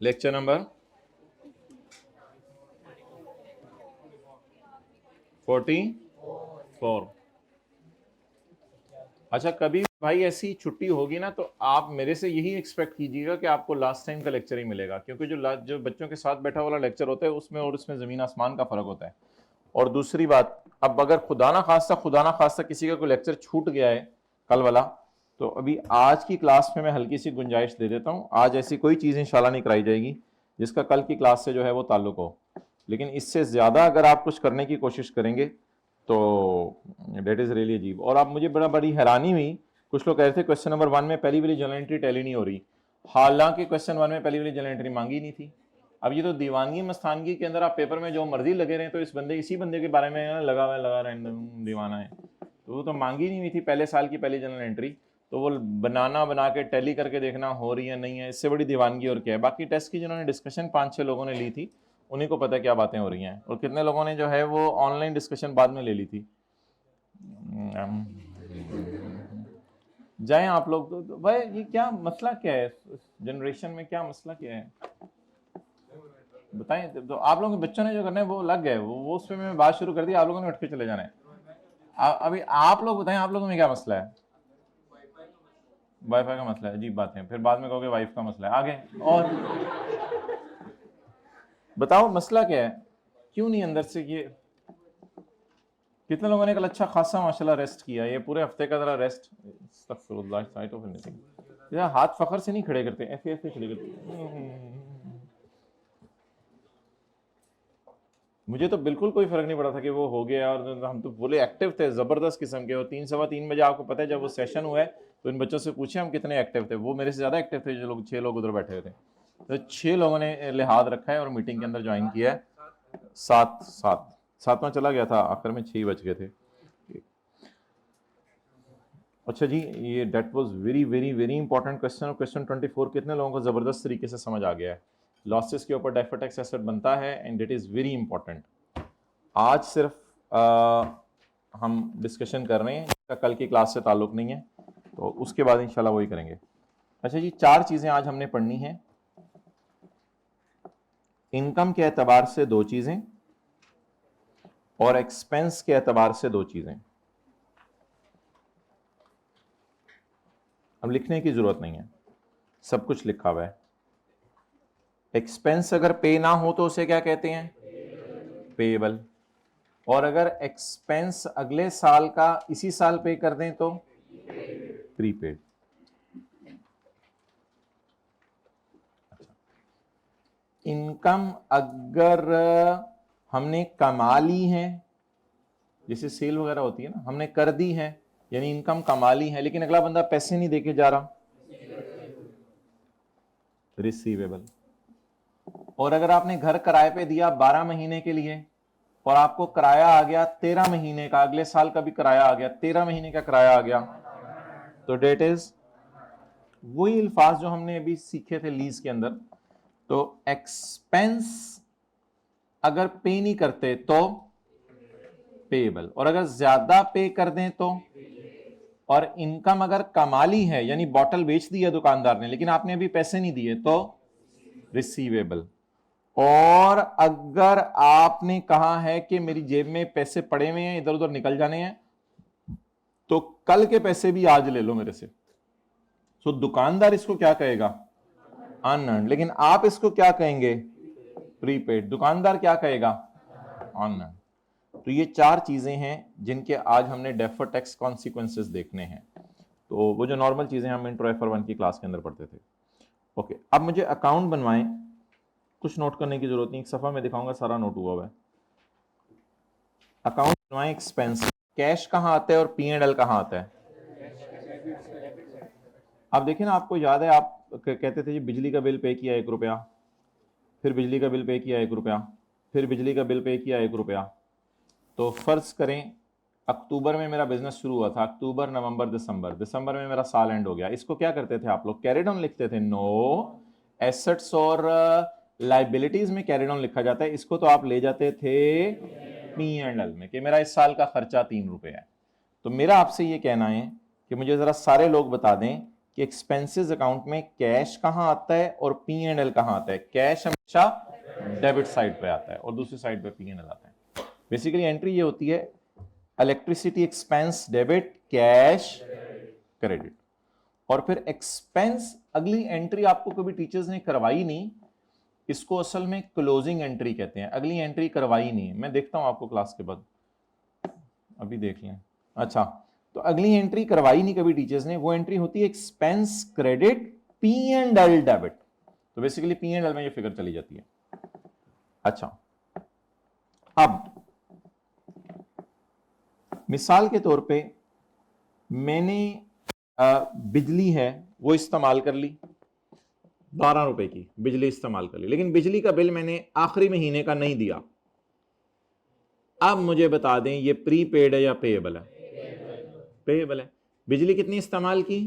Lecture number 44। अच्छा, कभी भाई ऐसी छुट्टी होगी ना, तो आप मेरे से यही एक्सपेक्ट कीजिएगा कि आपको लास्ट टाइम का लेक्चर ही मिलेगा, क्योंकि जो बच्चों के साथ बैठा वाला लेक्चर होता है उसमें और उसमें ज़मीन आसमान का फ़र्क होता है। और दूसरी बात, अब अगर खुदा ना खास्ता किसी का कोई लेक्चर छूट गया है कल वाला, तो अभी आज की क्लास में मैं हल्की सी गुंजाइश दे देता हूँ। आज ऐसी कोई चीज़ इंशाल्लाह नहीं कराई जाएगी जिसका कल की क्लास से जो है वो ताल्लुक हो, लेकिन इससे ज़्यादा अगर आप कुछ करने की कोशिश करेंगे तो डेट इज़ रियली अजीब। और आप मुझे बड़ी हैरानी हुई, कुछ लोग कह रहे थे क्वेश्चन नंबर 1 में पहली वाली जर्नल एंट्री टैली नहीं हो रही, हालांकि क्वेश्चन 1 में पहली वाली जर्नल एंट्री मांगी नहीं थी। अब ये तो दीवानगी मस्तानगी के अंदर आप पेपर में जो मर्जी लगे रहे, तो इसी बंदे के बारे में लगा रहे दीवाना है, तो वो तो मांगी नहीं हुई थी पहले साल की पहली जनरल एंट्री, तो वो बना के टैली करके देखना हो रही है नहीं है, इससे बड़ी दीवानगी और क्या है। बाकी टेस्ट की जिन्होंने डिस्कशन 5-6 लोगों ने ली थी, उन्हीं को पता क्या बातें हो रही हैं, और कितने लोगों ने जो है वो ऑनलाइन डिस्कशन बाद में ले ली थी। जाएं आप लोग तो भाई, ये क्या मसला क्या है जनरेशन में, क्या मसला क्या है बताएं। तो आप लोगों के बच्चों ने जो करना है वो लग गए, वो उस पर मैं बात शुरू कर दी, आप लोगों ने उठ के चले जाना है। अभी आप लोग बताएं, आप लोगों में क्या मसला है? वाईफाई का मसला है, अजीब बात है, फिर बाद में कहोगे वाइफ का मसला है। आगे और बताओ मसला क्या है, क्यों नहीं अंदर से ये? कितने लोगों ने कल अच्छा खासा माशाल्लाह रेस्ट किया, ये पूरे हफ्ते का जरा रेस्ट। अस्तगफिरुल्लाह, साइट ऑफ एनीथिंग, यार हाथ फखर से नहीं खड़े करते, ऐसे ऐसे खड़े करते। मुझे तो बिल्कुल कोई फर्क नहीं पड़ा था कि वो हो गया, और हम तो बोले एक्टिव थे जबरदस्त किस्म के। और 3 सवा 3 बजे आपको पता है जब वो सेशन हुआ है, तो इन बच्चों से पूछे हम कितने एक्टिव थे, वो मेरे से ज्यादा एक्टिव थे, जो लोग 6 लोग उधर बैठे हुए थे। तो 6 लोगों ने लिहाज रखा है और मीटिंग के अंदर ज्वाइन किया है। 7वां चला गया था, आखिर में 6 बज गए थे। अच्छा जी, ये that was very very very important question, और क्वेश्चन 24 कितने लोगों को जबरदस्त तरीके से समझ आ गया है? लॉसेस के ऊपर डेफर्ड टैक्स एसेट बनता है, and it is very important. आज सिर्फ हम डिस्कशन कर रहे हैं, इसका कल की क्लास से ताल्लुक नहीं है, तो उसके बाद इंशाल्लाह वही करेंगे। अच्छा जी, 4 चीजें आज हमने पढ़नी है। इनकम के एतबार से 2 चीजें, और एक्सपेंस के एतबार से 2 चीजें। अब लिखने की जरूरत नहीं है, सब कुछ लिखा हुआ है। एक्सपेंस अगर पे ना हो तो उसे क्या कहते हैं? पेएबल। और अगर एक्सपेंस अगले साल का इसी साल पे कर दें तो प्रीपेड। इनकम अगर हमने कमा ली है, जैसे सेल वगैरह होती है ना, हमने कर दी है, यानी इनकम कमा ली है, लेकिन अगला बंदा पैसे नहीं देके जा रहा, रिसीवेबल। और अगर आपने घर किराए पे दिया 12 महीने के लिए, और आपको किराया आ गया 13 महीने का, अगले साल का भी किराया आ गया, 13 महीने का किराया आ गया, तो डेट इज वही अल्फाज जो हमने अभी सीखे थे लीज के अंदर। तो एक्सपेंस अगर पे नहीं करते तो पेएबल, और अगर ज्यादा पे कर दें तो, और इनकम अगर कमा ली है, यानी बॉटल बेच दी है दुकानदार ने, लेकिन आपने अभी पैसे नहीं दिए, तो रिसीवेबल। और अगर आपने कहा है कि मेरी जेब में पैसे पड़े हुए हैं, इधर उधर निकल जाने हैं, तो कल के पैसे भी आज ले लो मेरे से। सो दुकानदार इसको क्या कहेगा? अनअर्न्ड। लेकिन आप इसको क्या कहेंगे? प्रीपेड। दुकानदार क्या कहेगा? अनअर्न्ड। तो ये 4 चीजें हैं जिनके आज हमने डेफर्ड टैक्स कॉन्सिक्वेंसेस देखने हैं। तो वो जो नॉर्मल चीजें हम इंट्रो F1 की क्लास के अंदर पढ़ते थे। ओके, अब मुझे अकाउंट बनवाएं, कुछ नोट करने की जरूरत नहीं, एक सफा में दिखाऊंगा, सारा नोट हुआ है। अकाउंट बनवाएं एक्सपेंस, कैश कहां आता है और P&L कहां आता है? आप देखिए ना, आपको याद है आप कहते थे जी बिजली का बिल पे किया 1 रुपया, फिर बिजली का बिल पे किया 1 रुपया, फिर बिजली का बिल पे किया 1 रुपया। तो फर्ज करें अक्टूबर में मेरा बिजनेस शुरू हुआ था, अक्टूबर नवंबर दिसंबर, दिसंबर में मेरा साल एंड हो गया। इसको क्या करते थे आप लोग? कैरी डाउन लिखते थे? नो, एसेट्स और लाइबिलिटीज में कैरी डाउन लिखा जाता है, इसको तो आप ले जाते थे P&L में कि मेरा इस साल का खर्चा 3 रुपए है। तो मेरा आपसे ये कहना है कि मुझे जरा सारे लोग बता दें कि एक्सपेंसेस अकाउंट में कैश कहां आता है और P&L कहां आता है। कैश हमेशा डेबिट साइड पे आता है और दूसरी साइड पे P&L आता है। बेसिकली एंट्री ये होती है electricity expense debit, cash credit. और फिर एक्सपेंस, अगली एंट्री आपको कभी टीचर्स ने करवाई नहीं, इसको असल में क्लोजिंग एंट्री कहते हैं। अगली एंट्री करवाई नहीं, मैं देखता हूं आपको क्लास के बाद, अभी देख लें। अच्छा, तो अगली एंट्री करवाई नहीं कभी टीचर्स ने, वो एंट्री होती है एक्सपेंस क्रेडिट P&L डेबिट। तो बेसिकली P&L में ये फिगर चली जाती है। अच्छा, अब मिसाल के तौर पे मैंने बिजली है वो इस्तेमाल कर ली, 12 रुपए की बिजली इस्तेमाल कर ली, लेकिन बिजली का बिल मैंने आखिरी महीने का नहीं दिया। अब मुझे बता दें ये प्रीपेड है या पेएबल है? पेएबल है। बिजली कितनी इस्तेमाल की?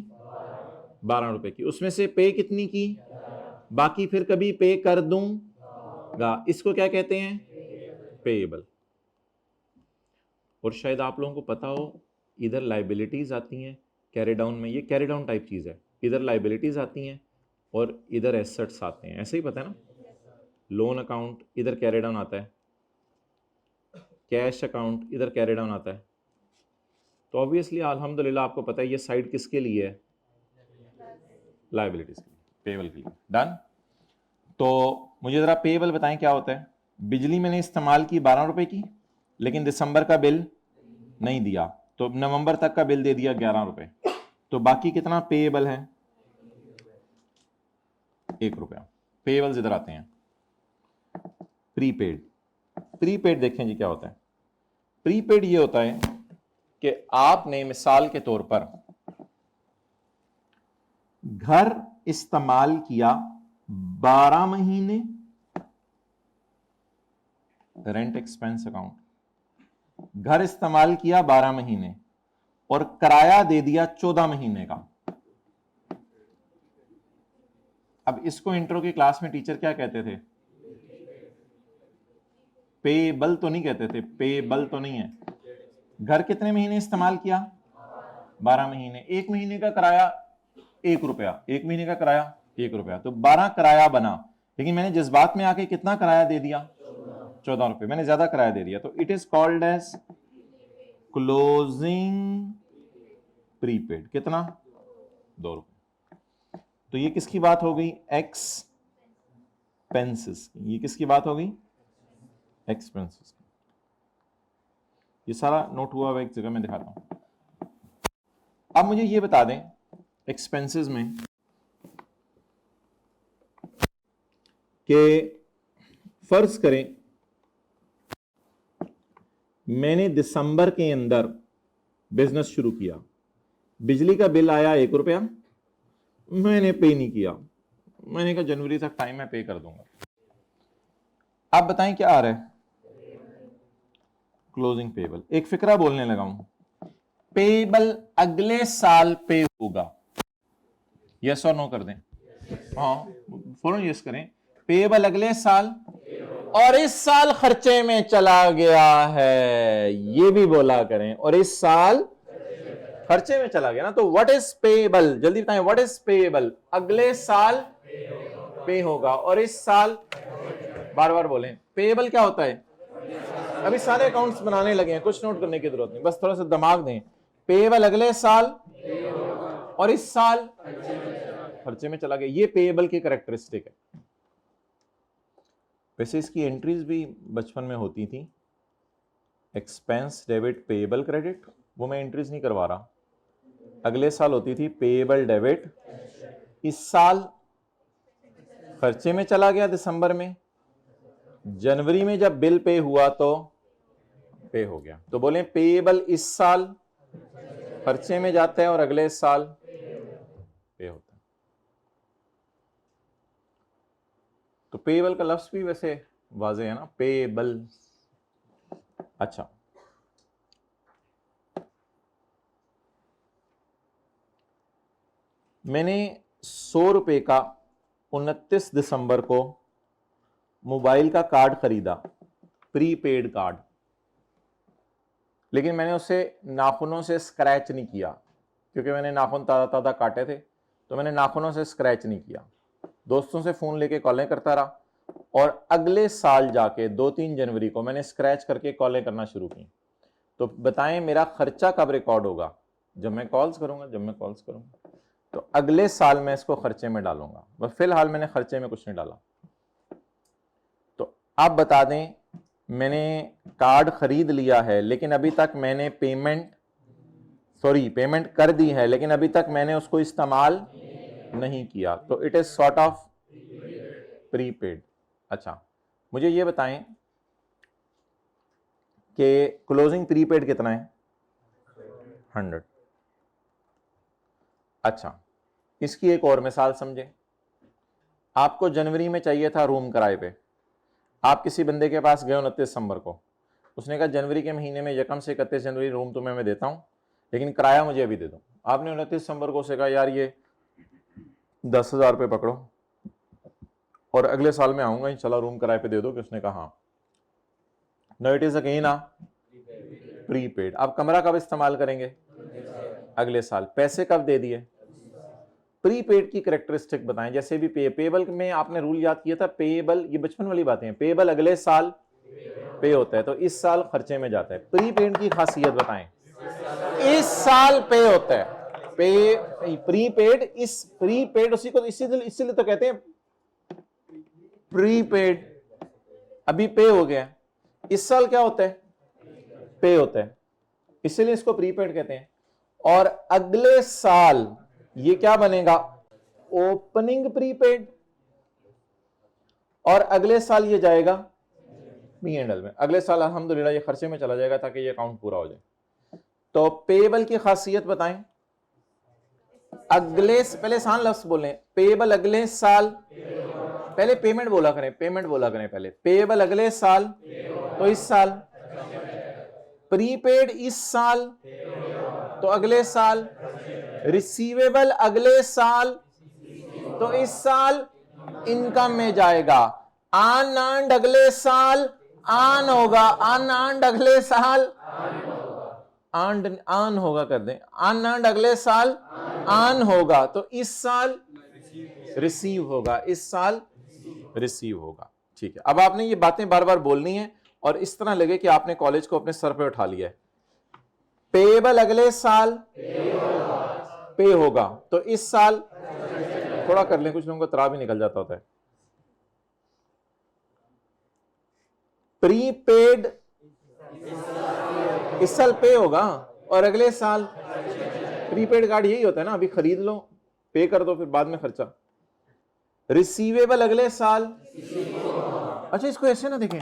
12 रुपए की। उसमें से पे कितनी की? बाकी फिर कभी पे कर दूंगा। इसको क्या कहते हैं? पेएबल। और शायद आप लोगों को पता हो, इधर लाइबिलिटीज आती हैं कैरी डाउन में, ये कैरी डाउन टाइप चीज है। इधर लाइबिलिटीज आती हैं और इधर एसेट्स आते हैं, ऐसे ही पता है ना। लोन अकाउंट इधर कैरी डाउन आता है, कैश अकाउंट इधर कैरी डाउन आता है। तो ऑब्वियसली अल्हम्दुलिल्लाह आपको पता है ये साइड किसके लिए है? लाइबिलिटीज के लिए, पेएबल के लिए। डन। तो मुझे जरा पेएबल बताएं क्या होता है। बिजली मैंने इस्तेमाल की 12 रुपए की, लेकिन दिसंबर का बिल नहीं दिया, तो नवंबर तक का बिल दे दिया 11 रुपए, तो बाकी कितना पेएबल है? 1 रुपया। पेएबल्स इधर आते हैं। प्रीपेड। प्रीपेड देखें जी क्या होता है। प्रीपेड ये होता है कि आपने मिसाल के तौर पर घर इस्तेमाल किया 12 महीने, रेंट एक्सपेंस अकाउंट, घर इस्तेमाल किया 12 महीने और किराया दे दिया 14 महीने का। अब इसको इंट्रो की क्लास में टीचर क्या कहते थे? पेबल तो नहीं कहते थे, पेबल तो नहीं है। घर कितने महीने इस्तेमाल किया? 12 महीने। 1 महीने का किराया 1 रुपया, 1 महीने का किराया 1 रुपया, तो 12 किराया बना। लेकिन मैंने जज्बात में आके कितना किराया दे दिया? 14 रुपए। मैंने ज्यादा किराया दे दिया, तो it is called as closing prepaid. कितना? 2 रुपए। तो ये किसकी बात हो गई? एक्सपेंसेस। ये किसकी बात हो गई? एक्सपेंसेस। ये सारा नोट हुआ हुआ एक जगह में दिखाता हूं। अब मुझे ये बता दें एक्सपेंसेस में कि फर्ज करें मैंने दिसंबर के अंदर बिजनेस शुरू किया, बिजली का बिल आया 1 रुपया, मैंने पे नहीं किया, मैंने कहा जनवरी तक टाइम है, पे कर दूंगा। आप बताएं क्या आ रहा है? Closing payable. एक फिक्रा बोलने लगा हूं, पेबल अगले साल पे होगा। यस और नो कर दें। हाँ, फौरन यस करें। पेबल अगले साल, और इस साल खर्चे में चला गया है, ये भी बोला करें। और इस साल खर्चे में चला गया ना, तो व्हाट इज पेबल? जल्दी बताएं, व्हाट इज पेबल? अगले साल पे होगा, और इस साल, बार बार बोलें, पेबल क्या होता है? अभी सारे अकाउंट्स बनाने लगे हैं, कुछ नोट करने की जरूरत नहीं, बस थोड़ा सा दिमाग दें। पेबल अगले साल और इस साल खर्चे में चला गया, ये पेबल की कैरेक्टरिस्टिक है। वैसे इसकी एंट्रीज भी बचपन में होती थी, एक्सपेंस डेबिट पेबल क्रेडिट, वो मैं एंट्रीज नहीं करवा रहा। अगले साल होती थी पेबल डेबिट, इस साल खर्चे में चला गया दिसंबर में, जनवरी में जब बिल पे हुआ तो पे हो गया। तो बोले पेबल इस साल खर्चे में जाता है और अगले साल पे होता है। तो पेबल का लफ्ज भी वैसे वाज़ेह है ना, पेबल। अच्छा, मैंने 100 रुपए का 29 दिसंबर को मोबाइल का कार्ड खरीदा, प्रीपेड कार्ड, लेकिन मैंने उसे नाखूनों से स्क्रैच नहीं किया, क्योंकि मैंने नाखून ताज़ा ताज़ा काटे थे, तो मैंने नाखूनों से स्क्रैच नहीं किया, दोस्तों से फोन लेके कॉलें करता रहा, और अगले साल जाके 2-3 जनवरी को मैंने स्क्रैच करके कॉलें करना शुरू की। तो बताएं मेरा खर्चा कब रिकॉर्ड होगा? जब मैं कॉल्स करूंगा। तो अगले साल मैं इसको खर्चे में डालूंगा, बस फिलहाल मैंने खर्चे में कुछ नहीं डाला। तो आप बता दें, मैंने कार्ड खरीद लिया है लेकिन अभी तक मैंने पेमेंट कर दी है, लेकिन अभी तक मैंने उसको इस्तेमाल नहीं किया, तो it is sort of prepaid. अच्छा, मुझे ये बताएं कि क्लोजिंग प्रीपेड कितना है? 100। अच्छा, इसकी एक और मिसाल समझे। आपको जनवरी में चाहिए था रूम किराए पे, आप किसी बंदे के पास गए 29 दिसंबर को, उसने कहा जनवरी के महीने में यकम से 31 जनवरी रूम तुम्हें मैं देता हूं, लेकिन किराया मुझे अभी दे दो। आपने 29 दिसंबर को उसे कहा यार ये 10,000 रुपये पकड़ो और अगले साल में आऊंगा इंशाल्लाह रूम किराए पे दे दो, कि उसने कहा हाँ। No, it is again prepaid. आप कमरा कब इस्तेमाल करेंगे? अगले साल। पैसे कब दे दिए? प्रीपेड की कैरेक्टरिस्टिक बताएं। जैसे भी पेबल में आपने रूल याद किया था, पेबल, ये बचपन वाली बातें हैं, पेबल अगले साल पे होता है, तो इस साल खर्चे में जाता है। प्रीपेड की खासियत बताएं। इस साल पे होता है, प्रीपेड उसी को इसीलिए तो कहते हैं प्रीपेड। अभी पे हो गया, इस साल क्या होता है? पे होता है, इसीलिए इसको प्रीपेड कहते हैं। और अगले साल ये क्या बनेगा? Opening prepaid. और अगले साल ये जाएगा P&L में। अगले साल अल्हम्दुलिल्लाह ये खर्चे में चला जाएगा ताकि ये अकाउंट पूरा हो जाए। तो पेबल की खासियत बताएं। पहले आसान लफ्ज बोलें, पेबल अगले साल, पहले पेमेंट बोला करें पहले। पेबल अगले साल, तो इस साल। प्रीपेड इस साल, तो अगले साल। रिसीवेबल अगले साल, तो इस साल इनकम में जाएगा। अनअर्न्ड अगले साल आन होगा, अनअर्न्ड अगले साल आन होगा, कर दें अनअर्न्ड अगले साल आन होगा, तो इस साल रिसीव होगा, इस साल रिसीव होगा। ठीक है, अब आपने ये बातें बार बार बोलनी है और इस तरह लगे कि आपने कॉलेज को अपने सर पे उठा लिया है। पेबल अगले साल पे होगा, तो इस साल, थोड़ा कर लें, कुछ लोगों को तरा भी निकल जाता होता है। प्रीपेड इस साल पे होगा और अगले साल। प्रीपेड कार्ड यही होता है ना, अभी खरीद लो, पे कर दो, फिर बाद में खर्चा। रिसीवेबल अगले साल, अच्छा इसको ऐसे ना देखें,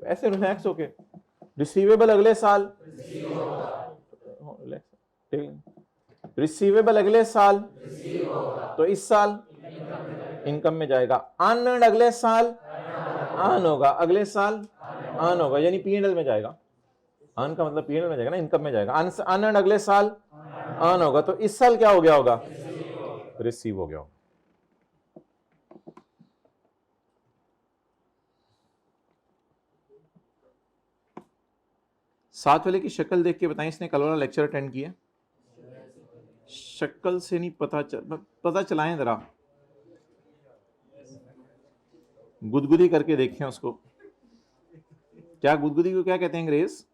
ऐसे रिलैक्स होके। रिसीवेबल अगले साल, रिसीवेबल अगले साल, तो इस साल इनकम में जाएगा। अनअर्न्ड अगले साल आन होगा, अगले साल आन होगा, यानी P&L में जाएगा। आन का मतलब P&L में जाएगा ना, इनकम में जाएगा। अनअर्न्ड अगले साल आन होगा, तो इस साल क्या हो गया होगा? रिसीव हो गया होगा। साथ वाले की शक्ल देख के बताएं इसने कल वाला लेक्चर अटेंड किया? शक्ल से नहीं पता चलाएं जरा, गुदगुदी करके देखें उसको। क्या गुदगुदी को क्या कहते हैं अंग्रेज?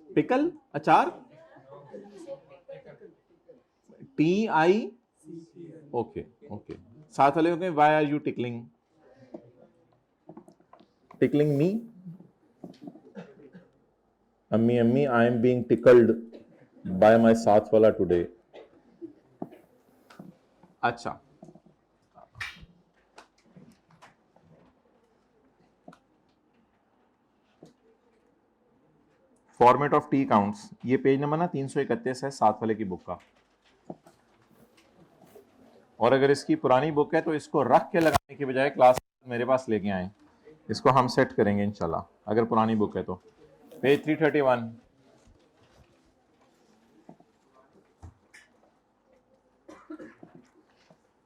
पिकल, अचार, TI, ओके ओके। साथ वाले को why are you tickling me? अम्मी I am being tickled by my साथ वाला टुडे। अच्छा, फॉर्मेट ऑफ टी काउंट्स, ये पेज नंबर ना 331 है साथ वाले की बुक का। और अगर इसकी पुरानी बुक है तो इसको रख के लगाने की बजाय क्लास मेरे पास लेके आए, इसको हम सेट करेंगे इंशाल्लाह, अगर पुरानी बुक है तो। पेज 331।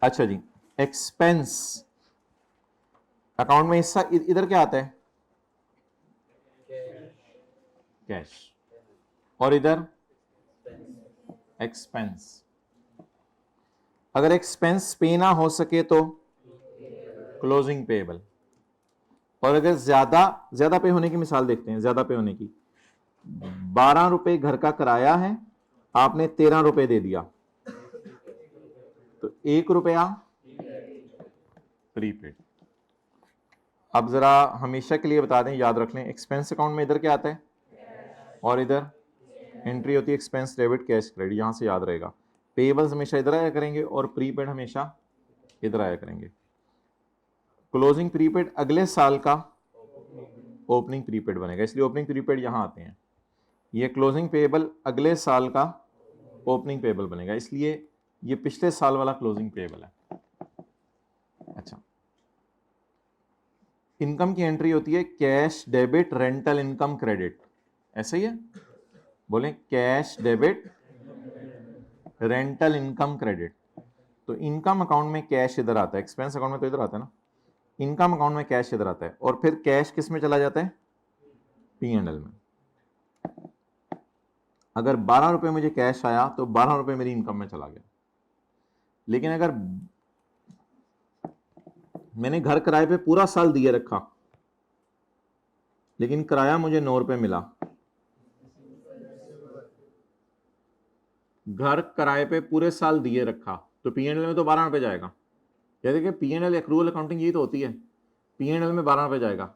अच्छा जी, एक्सपेंस अकाउंट में हिस्सा इधर क्या आता है? कैश। और इधर एक्सपेंस। अगर एक्सपेंस पे ना हो सके तो क्लोजिंग पेएबल। और अगर ज्यादा ज्यादा पे होने की मिसाल देखते हैं, ज्यादा पे होने की, 12 रुपए घर का किराया है, आपने 13 रुपए दे दिया, तो 1 रुपया प्रीपेड। अब जरा हमेशा के लिए बता दें, याद रख लें, एक्सपेंस अकाउंट में इधर क्या आता है और इधर एंट्री होती है एक्सपेंस डेबिट कैश क्रेडिट, यहां से याद रहेगा। पेएबल्स हमेशा इधर आया करेंगे और प्रीपेड हमेशा इधर आया करेंगे। क्लोजिंग प्रीपेड अगले साल का ओपनिंग प्रीपेड बनेगा, इसलिए ओपनिंग प्रीपेड यहां आते हैं। ये क्लोजिंग पेएबल अगले साल का ओपनिंग पेएबल बनेगा, इसलिए ये पिछले साल वाला क्लोजिंग पेएबल है। अच्छा, इनकम की एंट्री होती है cash debit rental income credit, ऐसा ही है, बोलें cash debit rental income credit. तो इनकम अकाउंट में कैश इधर आता है, एक्सपेंस अकाउंट में तो इधर आता है ना, इनकम अकाउंट में कैश इधर आता है, और फिर कैश किस में चला जाता है, P&L में। अगर 12 रुपए मुझे कैश आया तो 12 रुपए मेरी इनकम में चला गया। लेकिन अगर मैंने घर किराए पे पूरा साल दिए रखा, लेकिन किराया मुझे 9 रुपए मिला, घर किराए पे पूरे साल दिए रखा, तो P&L में तो 12 रुपए जाएगा। या देखिए, P&L एक्रूअल अकाउंटिंग यही तो होती है, P&L में 12 रुपए जाएगा,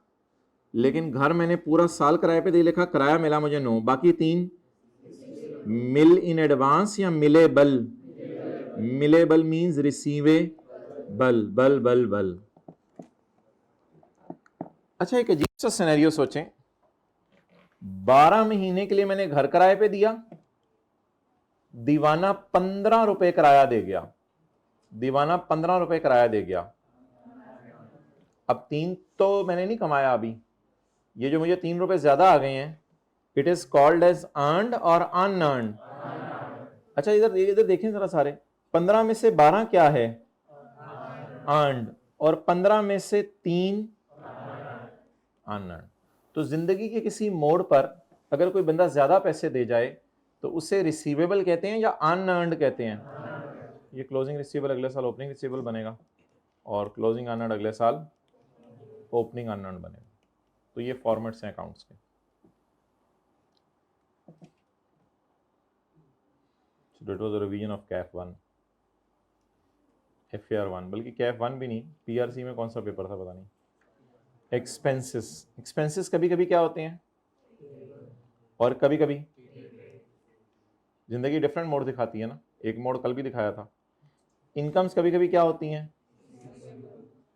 लेकिन घर मैंने पूरा साल किराए पे दे लिखा, किराया मिला मुझे 9, बाकी 3 मिल इन एडवांस या मिलेबल। मिलेबल मींस रिसीवेबल, बल बल बल। अच्छा, एक अजीब सा सिनेरियो सोचें, 12 महीने के लिए मैंने घर किराए पे दिया, दीवाना 15 रुपए किराया दे गया, दीवाना 15 रुपए किराया दे गया। अब 3 तो मैंने नहीं कमाया अभी, ये जो मुझे 3 रुपए ज्यादा आ गए हैं, it is called as earned और अनअर्नड। अच्छा, इधर इधर देखें जरा सारे, 15 में से 12 क्या है, अर्नड, और 15 में से 3 अनअर्नड। तो जिंदगी के किसी मोड़ पर अगर कोई बंदा ज्यादा पैसे दे जाए तो उसे रिसीवेबल कहते हैं या अनअर्नड कहते हैं। ये क्लोजिंग रिसीवेबल अगले साल ओपनिंग रिसीवेबल बनेगा, और क्लोजिंग अनअर्नड अगले साल ओपनिंग अनअर्नड बनेगा। तो ये फॉर्मेट्स हैं अकाउंट्स के। So that was a revision of CAF 1, FAR 1, बल्कि CAF 1 भी नहीं, PRC में कौन सा पेपर था पता नहीं। एक्सपेंसेस, एक्सपेंसेस कभी कभी क्या होते हैं और कभी कभी, जिंदगी डिफरेंट मोड दिखाती है ना, एक मोड कल भी दिखाया था। इनकम्स कभी कभी क्या होती हैं,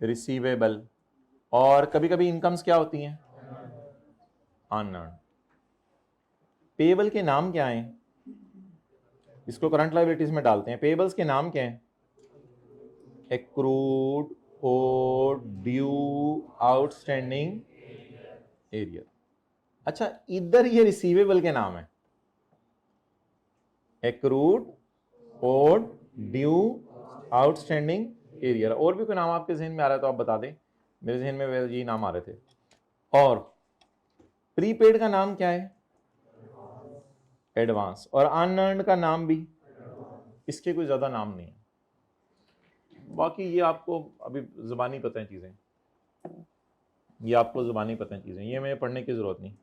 रिसीवेबल, और कभी कभी इनकम्स क्या होती हैं, अनअर्न्ड। पेएबल के नाम क्या हैं, इसको करंट लायबिलिटीज में डालते हैं। पेएबल्स के नाम क्या हैं, accrued, owed, due, outstanding, arrear. अच्छा, इधर ये रिसीवेबल के नाम है, accrued, owed, due, outstanding, arrear. और भी कोई नाम आपके जहन में आ रहा है तो आप बता दें, मेरे जहन में यही नाम आ रहे थे। और प्रीपेड का नाम क्या है, एडवांस, और अनअर्न्ड का नाम भी, इसके कोई ज्यादा नाम नहीं है। बाकी ये आपको अभी जुबानी पता है चीजें, ये आपको जुबानी पता है चीजें, ये मैं पढ़ने की जरूरत नहीं,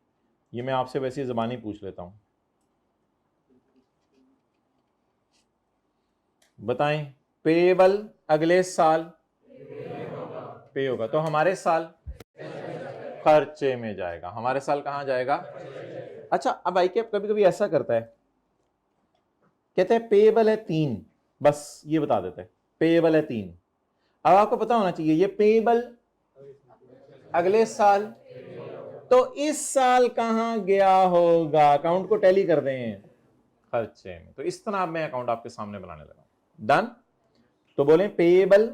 ये मैं आपसे वैसे जुबानी पूछ लेता हूं। बताएं, पेएबल अगले साल पे होगा, तो हमारे साल खर्चे में जाएगा, हमारे साल कहां जाएगा। अच्छा, अब आई कैप कभी कभी ऐसा करता है, कहते हैं पेएबल है 3, बस ये बता देते हैं पेएबल है 3। अब आपको पता होना चाहिए ये पेएबल अगले साल, तो इस साल कहां गया होगा, अकाउंट को टैली कर दें खर्चे में। तो इस तरह मैं अकाउंट आपके सामने बनाने लगा। डन। तो बोले पेएबल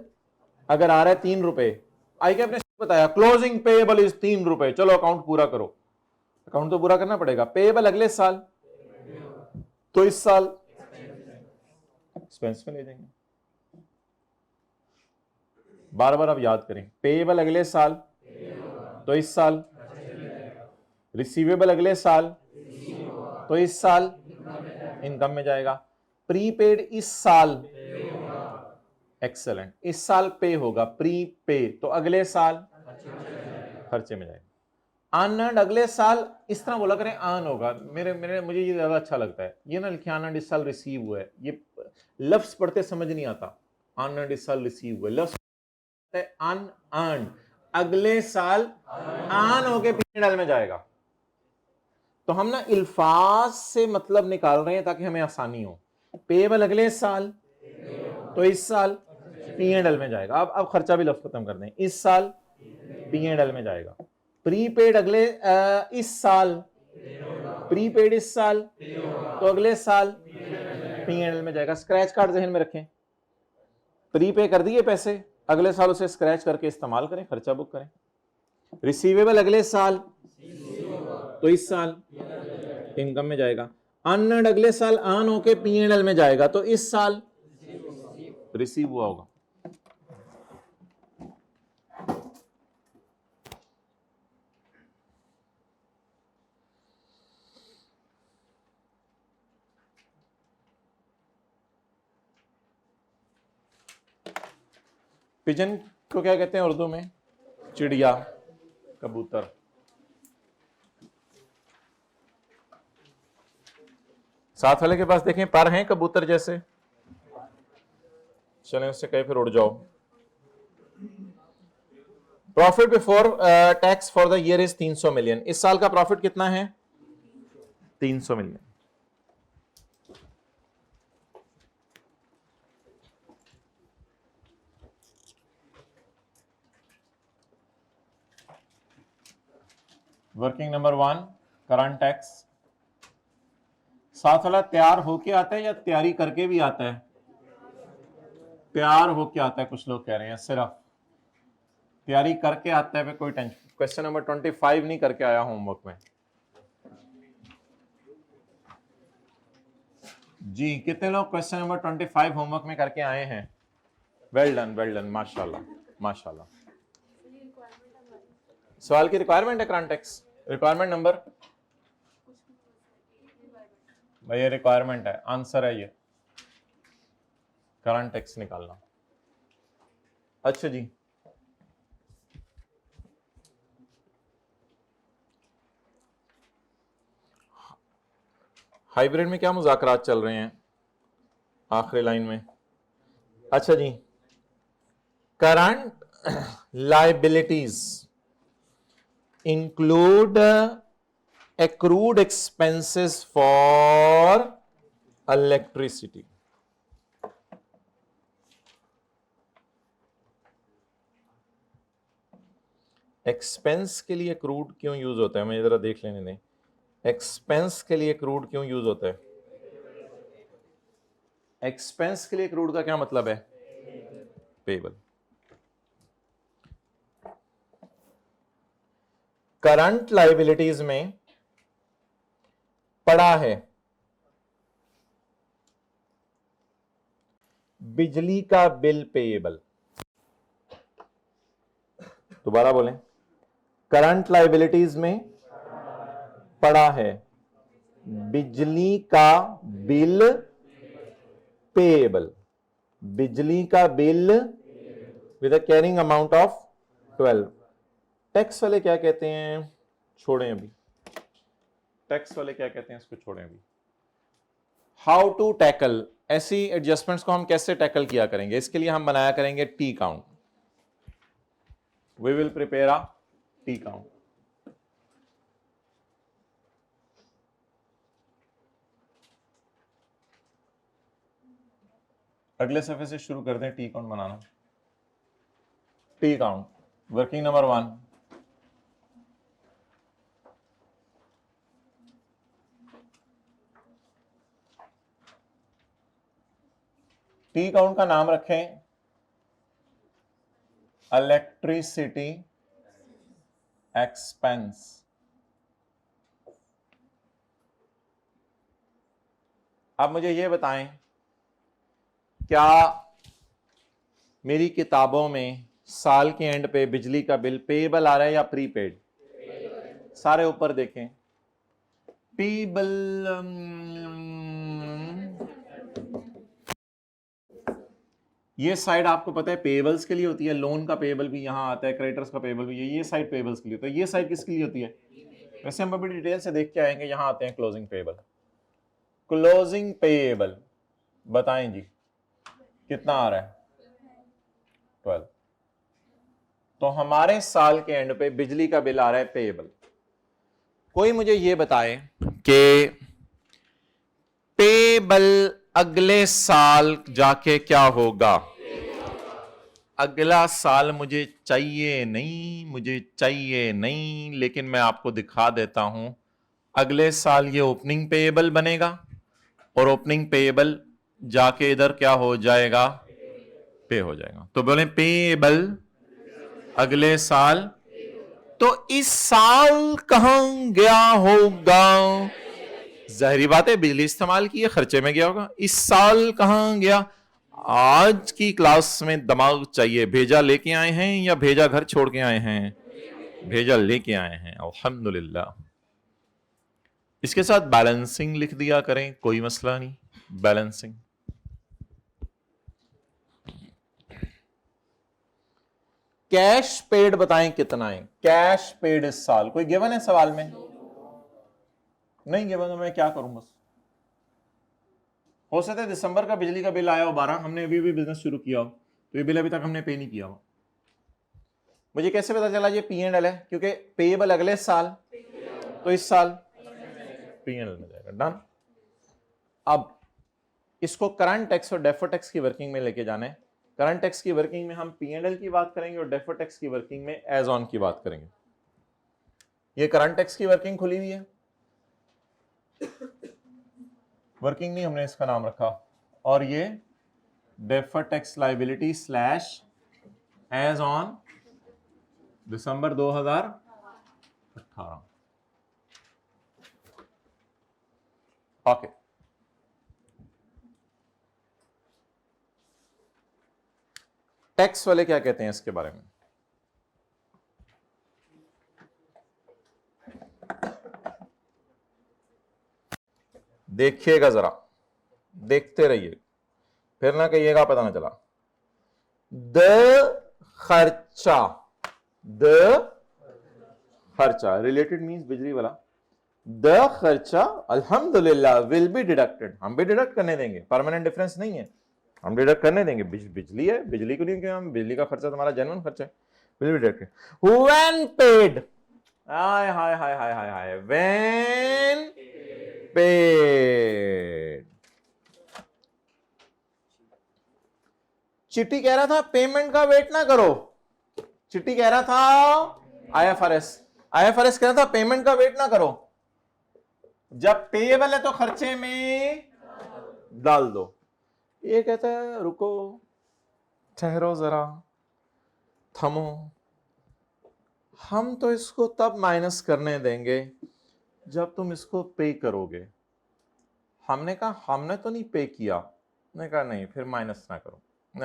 अगर आ रहा है 3 रुपए, आई कैप ने बताया क्लोजिंग पेएबल इज 3 रुपए, चलो अकाउंट पूरा करो। अकाउंट तो पूरा करना पड़ेगा। पेएबल अगले साल, तो इस साल एक्सपेंस में ले जाएंगे। बार बार आप याद करें, पेएबल अगले साल, तो इस साल, रिसीवेबल अगले साल, तो इस साल इनकम में जाएगा। प्रीपेड इस साल, एक्सेलेंट, इस साल पे होगा, प्री पे, तो अगले साल खर्चे में जाएगा। अनअर्न्ड अगले साल, इस तरह बोला करें अर्न होगा, मेरे मेरे मुझे ये ज्यादा अच्छा लगता है, ये ना लिखे अनअर्न्ड इस साल रिसीव हुआ है, ये लफ्ज पढ़ते समझ नहीं आता, अनअर्न्ड इस साल रिसीव हुआ, लफ्ज अनअर्न्ड अगले साल अर्न होके पीएनएल में जाएगा। तो हम ना इल्फाज से मतलब निकाल रहे हैं ताकि हमें आसानी हो। पेएबल अगले साल, तो इस साल पीएनएल में जाएगा। अब खर्चा भी लफ्ज खत्म कर दें, इस साल पीएनएल में जाएगा। प्रीपेड अगले इस साल, प्रीपेड इस साल, तो अगले साल पीएनएल में जाएगा। स्क्रैच कार्ड जहन में रखें, प्रीपे कर दिए पैसे, अगले साल उसे स्क्रैच करके इस्तेमाल करें, खर्चा बुक करें। रिसीवेबल अगले साल, तो इस साल इनकम में जाएगा। अनअर्न्ड अगले साल अर्न होके पीएनएल में जाएगा, तो इस साल रिसीव हुआ होगा। पिजन को क्या कहते हैं उर्दू में? चिड़िया, कबूतर। साथ वाले के पास देखें, पर हैं कबूतर जैसे, चलें उससे कहीं फिर उड़ जाओ। Profit before tax for the year is 300 million. इस साल का प्रॉफिट कितना है? 300 million. Working number 1, current tax. साथ वाला तैयार होके आता है या तैयारी करके भी आता है? तैयार होके आता है, कुछ लोग कह रहे हैं सिर्फ तैयारी करके आता है। कोई टेंशन। क्वेश्चन नंबर 25 नहीं करके आया होमवर्क में जी। कितने लोग क्वेश्चन नंबर 25 होमवर्क में करके आए हैं? वेल डन, वेल डन, माशाल्लाह माशाल्लाह। सवाल की रिक्वायरमेंट है करंट टैक्स, रिक्वायरमेंट नंबर, भाई ये रिक्वायरमेंट है, आंसर है ये, करंट टैक्स निकालना। अच्छा जी, हाइब्रिड में क्या मुज़ाकरात चल रहे हैं आखिरी लाइन में? अच्छा जी, current liabilities include accrued expenses for electricity। Expense के लिए accrued क्यों यूज होता है? मुझे जरा देख लेने दें, एक्सपेंस के लिए accrued क्यों यूज होता है? एक्सपेंस के लिए accrued का क्या मतलब है? पेबल। करंट लाइबिलिटीज में पड़ा है बिजली का बिल पेएबल। दोबारा बोलें, करंट लाइबिलिटीज में पड़ा है बिजली का बिल पेएबल, बिजली का bill with a carrying amount of 12। Tax वाले क्या कहते हैं? छोड़ें अभी, टैक्स वाले क्या कहते हैं इसको छोड़ें अभी। हाउ टू टैकल, ऐसी एडजस्टमेंट्स को हम कैसे टैकल किया करेंगे? इसके लिए हम बनाया करेंगे T account. We will prepare a T account. अगले सफे से शुरू कर दें टी काउंट बनाना। T account, working number 1, T account का नाम रखें इलेक्ट्रिसिटी एक्सपेंस। अब मुझे यह बताएं, क्या मेरी किताबों में साल के एंड पे बिजली का बिल पेएबल आ रहा है या प्रीपेड? सारे ऊपर देखें, पेएबल ये साइड आपको पता है पेबल्स के लिए होती है, लोन का पेबल भी यहां आता है, क्रेडिटर्स का पेबल भी, ये साइड पेबल्स के लिए, तो ये साइड किसके लिए होती है? वैसे हम अभी डिटेल से देख के आएंगे। यहां आते हैं क्लोजिंग पेबल। क्लोजिंग पेबल बताएं जी कितना आ रहा है? 12। तो हमारे साल के एंड पे बिजली का बिल आ रहा है पेबल। कोई मुझे ये बताए कि पेबल अगले साल जाके क्या होगा? अगला साल मुझे चाहिए नहीं, मुझे चाहिए नहीं, लेकिन मैं आपको दिखा देता हूं। अगले साल ये ओपनिंग पेएबल बनेगा और ओपनिंग पेएबल जाके इधर क्या हो जाएगा? पे हो जाएगा। तो बोले पेएबल अगले साल। तो इस साल कहां गया होगा? जाहिर बात है बिजली इस्तेमाल की है, खर्चे में गया होगा। इस साल कहां गया? आज की क्लास में दिमाग चाहिए। भेजा लेके आए हैं या भेजा घर छोड़ के आए हैं? भेजा लेके आए हैं, अल्हम्दुलिल्लाह। इसके साथ बैलेंसिंग लिख दिया करें, कोई मसला नहीं। बैलेंसिंग कैश पेड बताएं कितना है? कैश पेड इस साल कोई गिवन है सवाल में? नहीं गिवन तो मैं क्या करूं? बस हो सकता है दिसंबर का बिजली का बिल आया हो 12, हमने अभी भी बिजनेस शुरू किया हो, तो ये बिल अभी तक हमने पे नहीं किया हो। मुझे कैसे पता चला ये P&L है? क्योंकि पेएबल अगले साल, तो इस साल P&L में जाएगा। डन। अब इसको करंट टैक्स और डेफर्ड टैक्स की वर्किंग में लेके जाना है। करंट टैक्स की वर्किंग में हम P&L की बात करेंगे और डेफर्ड टैक्स की वर्किंग में एज ऑन की बात करेंगे। ये करंट टैक्स की वर्किंग खुली हुई है, वर्किंग नहीं हमने इसका नाम रखा, और ये deferred tax liability slash as on December 2018। Okay. Tax वाले क्या कहते हैं इसके बारे में? देखिएगा जरा, देखते रहिए, फिर ना कहिएगा पता ना चला। खर्चा, खर्चा रिलेटेड मींस बिजली वाला। खर्चा अल्हम्दुलिल्लाह विल बी डिडक्टेड, हम भी डिडक्ट करने देंगे, परमानेंट डिफरेंस नहीं है, हम डिडक्ट करने देंगे। बिजली है, बिजली को नहीं, हम बिजली का खर्चा तुम्हारा जेन्युइन खर्चा है, will be deducted when paid. Hi hi hi hi hi hi, when paid. चिट्टी कह रहा था पेमेंट का वेट ना करो, चिट्टी कह रहा था आईएफआरएस कह रहा था पेमेंट का वेट ना करो, जब पेएबल है तो खर्चे में डाल दो। ये कहता है रुको, ठहरो जरा, थमो, हम तो इसको तब माइनस करने देंगे जब तुम इसको पे करोगे। हमने कहा हमने तो नहीं पे किया। ने कहा नहीं, फिर माइनस ना करो। ने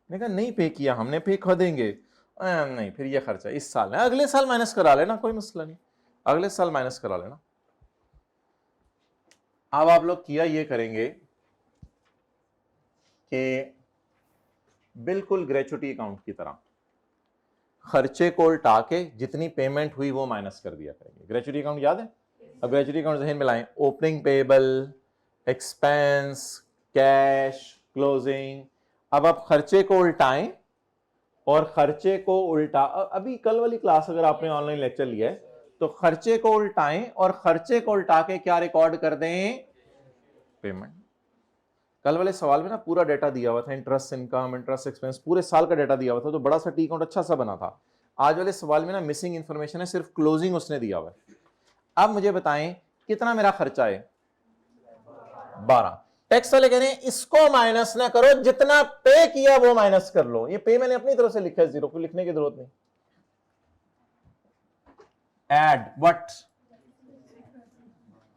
कहा नहीं पे किया हमने, पे कर देंगे। नहीं, फिर ये खर्चा इस साल है, अगले साल माइनस करा लेना, कोई मसला नहीं, अगले साल माइनस करा लेना। अब आप लोग किया ये करेंगे कि बिल्कुल ग्रेचुटी अकाउंट की तरह खर्चे को उल्टा के जितनी पेमेंट हुई वो माइनस कर दिया करेंगे। ग्रेचुटी अकाउंट याद है? अब ग्रेचुटी अकाउंट जहन में लाएं, opening payable, expense, cash, closing. अब आप खर्चे को उल्टाएं और खर्चे को उल्टा, अभी कल वाली क्लास अगर आपने ऑनलाइन लेक्चर लिया है तो खर्चे को उल्टाएं और खर्चे को उल्टा के क्या रिकॉर्ड कर दें? पेमेंट। कल वाले सवाल में ना पूरा डेटा दिया हुआ था, इंटरेस्ट इनकम, इंटरेस्ट एक्सपेंस, पूरे साल का डेटा दिया हुआ था, तो बड़ा सा टी अकाउंट अच्छा सा बना था। आज वाले सवाल में ना मिसिंग इंफॉर्मेशन है, सिर्फ क्लोजिंग उसने दिया हुआ है। अब मुझे बताएं कितना मेरा खर्चा है? 12। टैक्स वाले कह रहे हैं इसको माइनस ना करो, जितना पे किया वो माइनस कर लो। ये पे मैंने अपनी तरफ से लिखा है, जीरो को लिखने की जरूरत नहीं। Add what?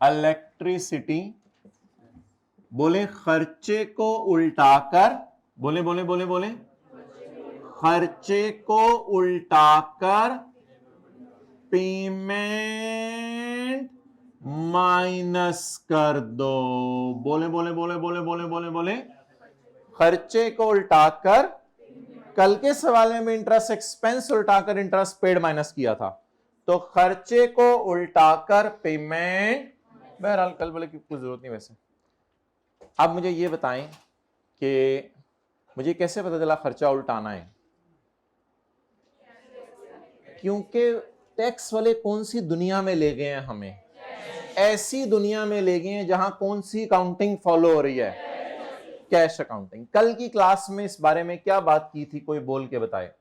इलेक्ट्रिसिटी। बोले खर्चे को उल्टाकर, बोले बोले बोले बोले, खर्चे को उल्टाकर पेमेंट माइनस कर दो। बोले बोले बोले बोले बोले बोले बोले, खर्चे को उल्टाकर, कल के सवाल में इंटरेस्ट एक्सपेंस उल्टाकर इंटरेस्ट पेड माइनस किया था, तो खर्चे को उल्टाकर पेमेंट, बहरहाल कल बोले की कुछ जरूरत नहीं वैसे। अब मुझे ये बताएं कि मुझे कैसे पता चला खर्चा उल्टाना है? क्योंकि टैक्स वाले कौन सी दुनिया में ले गए हैं हमें? ऐसी दुनिया में ले गए हैं जहां कौन सी अकाउंटिंग फॉलो हो रही है? Cash accounting. कल की क्लास में इस बारे में क्या बात की थी, कोई बोल के बताए,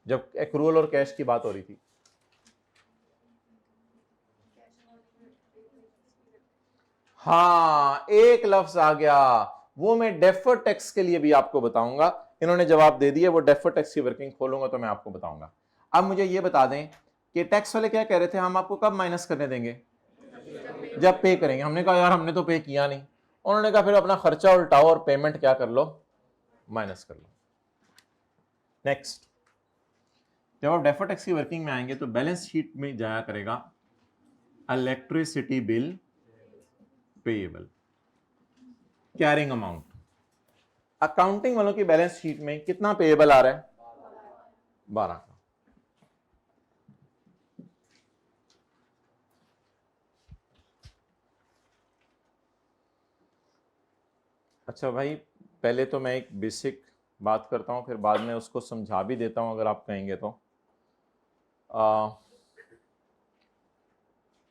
जब एक्रूअल और कैश की बात हो रही थी? हाँ, एक लफ्ज आ गया, वो मैं डेफर्ड टैक्स के लिए भी आपको बताऊंगा। इन्होंने जवाब दे दिया, वो डेफर्ड टैक्स की वर्किंग खोलूंगा तो मैं आपको बताऊंगा। अब मुझे ये बता दें कि टैक्स वाले क्या कह रहे थे, हम आपको कब माइनस करने देंगे? जब पे करेंगे। हमने कहा यार हमने तो पे किया नहीं। उन्होंने कहा फिर अपना खर्चा उल्टाओ और पेमेंट क्या कर लो, माइनस कर लो। नेक्स्ट, जब आप डेफर्ड टैक्स की वर्किंग में आएंगे तो बैलेंस शीट में जाया करेगा electricity bill payable, carrying amount. Accounting वालों की बैलेंस शीट में कितना पेएबल आ रहा है? 12 का। अच्छा भाई, पहले तो मैं एक बेसिक बात करता हूं, फिर बाद में उसको समझा भी देता हूं अगर आप कहेंगे तो।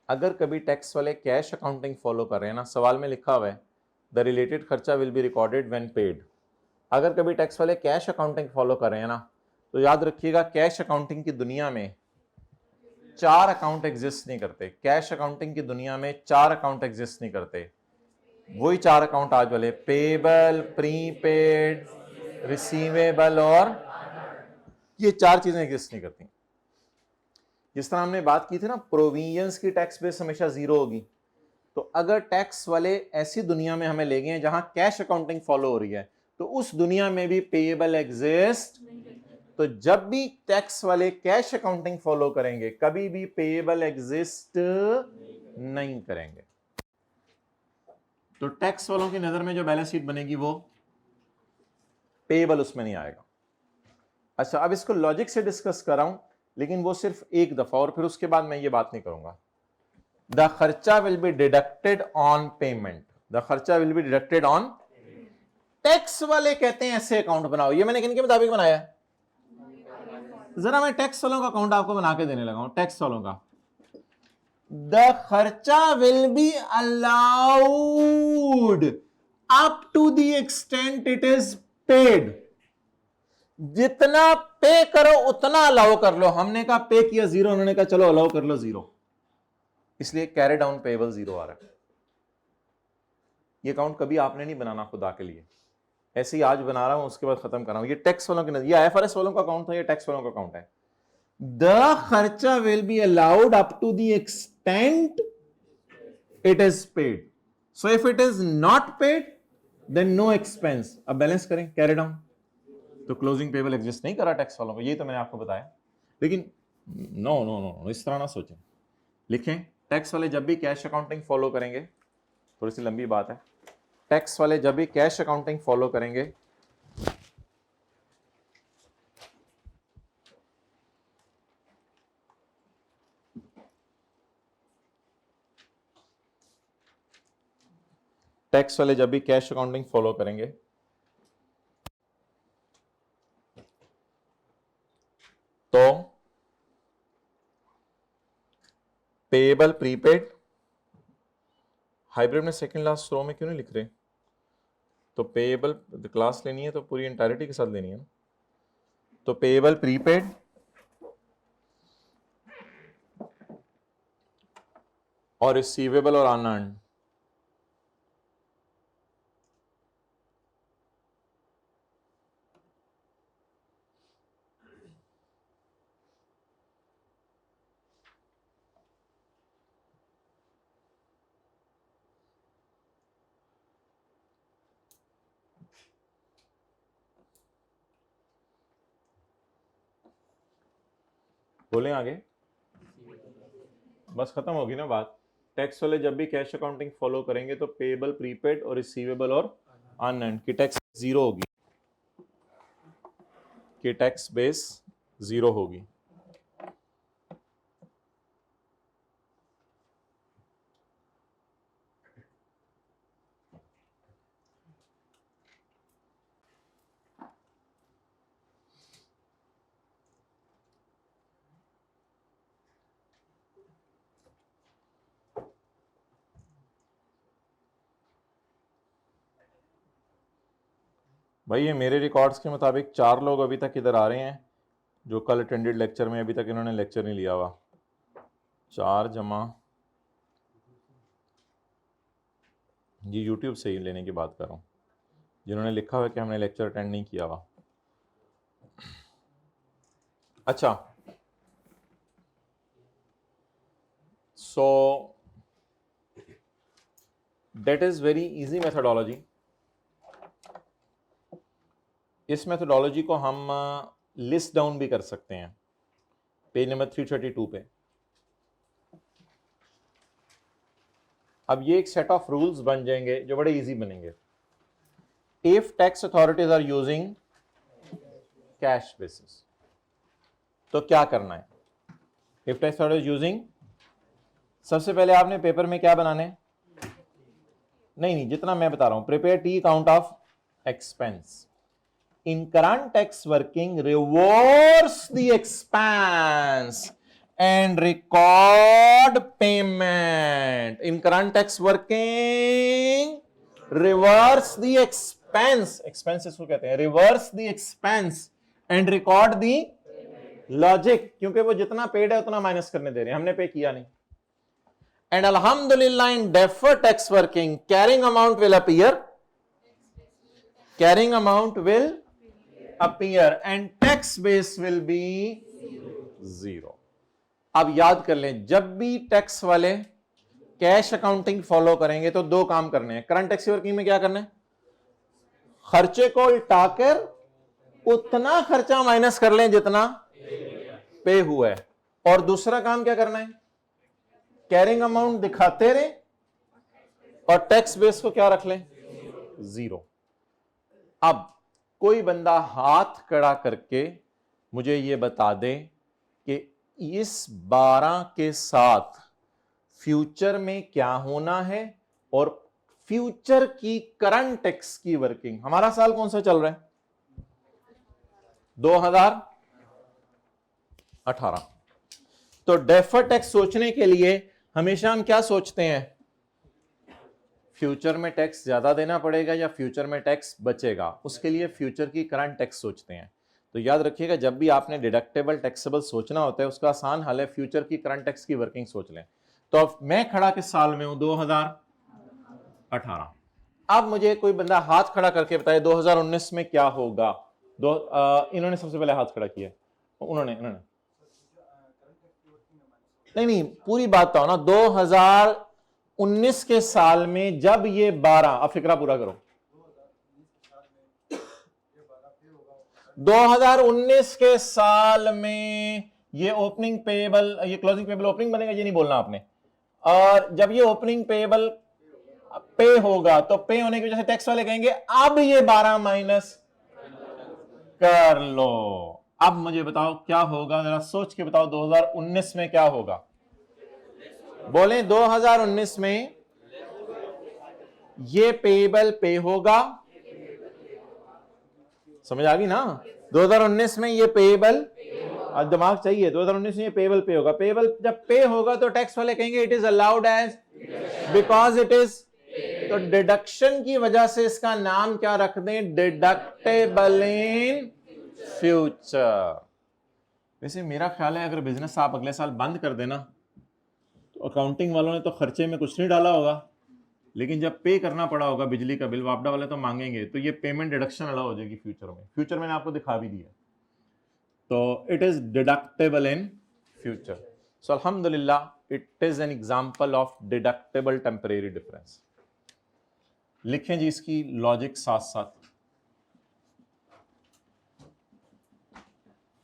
अगर कभी टैक्स वाले कैश अकाउंटिंग फॉलो कर रहे हैं ना, सवाल में लिखा हुआ है द रिलेटेड खर्चा will be recorded when paid. अगर कभी टैक्स वाले कैश अकाउंटिंग फॉलो कर रहे हैं ना, तो याद रखिएगा कैश अकाउंटिंग की दुनिया में 4 अकाउंट एग्जिस्ट नहीं करते। कैश अकाउंटिंग की दुनिया में 4 अकाउंट एग्जिस्ट नहीं करते। वही 4 अकाउंट आज वाले, पेबल, प्रीपेड, रिसीवेबल, और ये 4 चीजें एग्जिस्ट नहीं करती। जिस तरह हमने बात की थी ना, प्रोविजंस की टैक्स बेस हमेशा 0 होगी। तो अगर टैक्स वाले ऐसी दुनिया में हमें ले गए जहां कैश अकाउंटिंग फॉलो हो रही है, तो उस दुनिया में भी पेएबल एग्जिस्ट। तो जब भी टैक्स वाले कैश अकाउंटिंग फॉलो करेंगे, कभी भी पेएबल एग्जिस्ट नहीं करेंगे। तो टैक्स वालों की नजर में जो बैलेंस शीट बनेगी वो पेएबल उसमें नहीं आएगा। अच्छा, अब इसको लॉजिक से डिस्कस कर रहा हूं, लेकिन वो सिर्फ एक दफा, और फिर उसके बाद मैं ये बात नहीं करूंगा। द खर्चा will be deducted on payment. The खर्चा will be deducted on. Tax वाले कहते हैं ऐसे अकाउंट बनाओ। ये मैंने किन के मुताबिक बनाया है? जरा मैं टैक्स वालों का अकाउंट आपको बना के देने लगा हूं। टैक्स वालों का द खर्चा will be allowed up to the extent it is paid. जितना पे करो उतना अलाउ कर लो। हमने कहा पे किया 0, उन्होंने कहा चलो अलाउ कर लो 0, इसलिए कैरी डाउन पेएबल 0 आ रहा है। ये अकाउंट कभी आपने नहीं बनाना खुदा के लिए, ऐसे ही आज बना रहा हूं, उसके बाद खत्म कर रहा हूं। ये टैक्स वालों के, ये आईएफआरएस वालों का अकाउंट था, ये टैक्स वालों का अकाउंट है। द खर्चा will be allowed up to the extent it is paid. So if it is not paid then no expense. अब बैलेंस करें, कैरी डाउन, तो क्लोजिंग पेबल एग्जिस्ट नहीं करा टैक्स वालों को, यही तो मैंने आपको बताया। लेकिन नो नो नो, इस तरह ना सोचें। लिखें, टैक्स वाले जब भी कैश अकाउंटिंग फॉलो करेंगे, थोड़ी सी लंबी बात है, टैक्स वाले जब भी कैश अकाउंटिंग फॉलो करेंगे टैक्स वाले जब भी कैश अकाउंटिंग फॉलो करेंगे तो पेएबल प्रीपेड, हाइब्रिड में सेकंड लास्ट रो में क्यों नहीं लिख रहे? तो पेएबल क्लास लेनी है तो पूरी इंटायरिटी के साथ लेनी है ना। तो पेएबल प्रीपेड और रिसीवेबल और अनअर्न्ड। बोलें आगे, बस खत्म होगी ना बात। टैक्स वाले जब भी कैश अकाउंटिंग फॉलो करेंगे तो पेएबल प्रीपेड और रिसीवेबल और अनएंड की टैक्स 0 होगी, की टैक्स बेस 0 होगी। भाई ये मेरे रिकॉर्ड्स के मुताबिक 4 लोग अभी तक इधर आ रहे हैं जो कल अटेंडेड लेक्चर में, अभी तक इन्होंने लेक्चर नहीं लिया हुआ। 4 जमा, ये यूट्यूब से ही लेने की बात कर रहा हूँ, जिन्होंने लिखा हुआ कि हमने लेक्चर अटेंड नहीं किया हुआ। अच्छा, so that is very easy methodology. इस मेथोडोलॉजी को हम लिस्ट डाउन भी कर सकते हैं पेज नंबर 332 पे। अब ये एक सेट ऑफ रूल्स बन जाएंगे जो बड़े इजी बनेंगे। If tax authorities are using cash basis, तो क्या करना है? इफ टैक्स अथॉरिटीज यूजिंग, सबसे पहले आपने पेपर में क्या बनाने, नहीं जितना मैं बता रहा हूं, prepare T account of expense. In current tax working, reverse the expense and record payment. In current tax working, reverse the expense. Expense इसको कहते हैं, reverse the expense and record the logic, क्योंकि वो जितना पेड है उतना minus करने दे रहे हैं, हमने पे किया नहीं। And alhamdulillah in deferred tax working, carrying amount will appear. Carrying amount will appear and tax base will be 0. अब याद कर लें, जब भी टैक्स वाले कैश अकाउंटिंग फॉलो करेंगे तो 2 काम करने हैं। करंट टैक्स वर्किंग में क्या करना है? खर्चे को उल्टाकर उतना खर्चा माइनस कर लें जितना पे हुआ है। और दूसरा काम क्या करना है? कैरिंग अमाउंट दिखाते रहे और टैक्स बेस को क्या रख लें? 0। अब कोई बंदा हाथ खड़ा करके मुझे यह बता दे कि इस 12 के साथ फ्यूचर में क्या होना है और फ्यूचर की करंट टैक्स की वर्किंग। हमारा साल कौन सा चल रहा है? 2018। तो डेफर्ड टैक्स सोचने के लिए हमेशा हम क्या सोचते हैं? फ्यूचर में टैक्स ज्यादा देना पड़ेगा या फ्यूचर में टैक्स बचेगा, उसके लिए फ्यूचर की करंट टैक्स सोचते हैं। तो याद रखिएगा, जब भी आपने डिडक्टेबल टैक्सेबल सोचना होता है उसका आसान हल है फ्यूचर की करंट टैक्स की वर्किंग सोच लें। तो अब मैं खड़ा किस साल में हूं? 2018। अब मुझे कोई बंदा हाथ खड़ा करके बताए 2019 में क्या होगा। इन्होंने सबसे पहले हाथ खड़ा किया, उन्होंने नहीं पूरी बात तो ना, 2019 के साल में जब ये 12, अब फिक्रा पूरा करो, 2019 के साल में ये ओपनिंग पेएबल, ये क्लोजिंग पेएबल ओपनिंग बनेगा, ये नहीं बोलना आपने। और जब ये ओपनिंग पेएबल पे होगा तो पे होने की वजह से टैक्स वाले कहेंगे अब ये 12 माइनस कर लो। अब मुझे बताओ क्या होगा, जरा सोच के बताओ 2019 में क्या होगा? बोले 2019 में ये पेएबल पे होगा, समझ आ गई ना? 2019 में ये पेएबल, दिमाग चाहिए, 2019 में ये पेएबल पे होगा। पेएबल जब पे होगा तो टैक्स वाले कहेंगे it is allowed as, because it is, तो डिडक्शन की वजह से इसका नाम क्या रख दें? Deductible in future. वैसे मेरा ख्याल है अगर बिजनेस आप अगले साल बंद कर देना तो अकाउंटिंग वालों ने तो खर्चे में कुछ नहीं डाला होगा, लेकिन जब पे करना पड़ा होगा बिजली का बिल, वापडा वाले तो मांगेंगे, तो ये पेमेंट डिडक्शन अलाउ हो जाएगी फ्यूचर में। फ्यूचर मैंने आपको दिखा भी दिया, तो it is deductible in future. So अल्हम्दुलिल्लाह it is an example of deductible temporary difference. लिखें जी इसकी लॉजिक साथ साथ,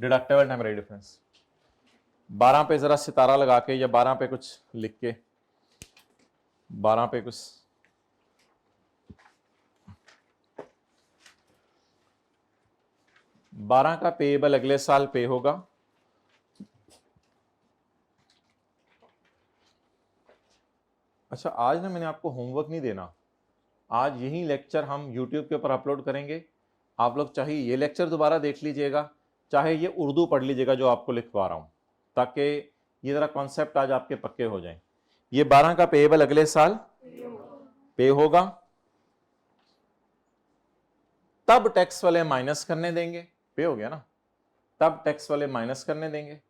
डिडक्टेबल टेम्परेरी डिफरेंस। 12 पे जरा सितारा लगा के या 12 पे कुछ लिख के, 12 पे कुछ 12 का पेएबल अगले साल पे होगा। अच्छा, आज ना मैंने आपको होमवर्क नहीं देना, आज यही लेक्चर हम YouTube के ऊपर अपलोड करेंगे। आप लोग चाहे ये लेक्चर दोबारा देख लीजिएगा, चाहे ये उर्दू पढ़ लीजिएगा जो आपको लिखवा रहा हूं, ताकि ये जरा कॉन्सेप्ट आज आपके पक्के हो जाएं। ये 12 का पेएबल अगले साल पे होगा, तब टैक्स वाले माइनस करने देंगे, पे हो गया ना, तब टैक्स वाले माइनस करने देंगे।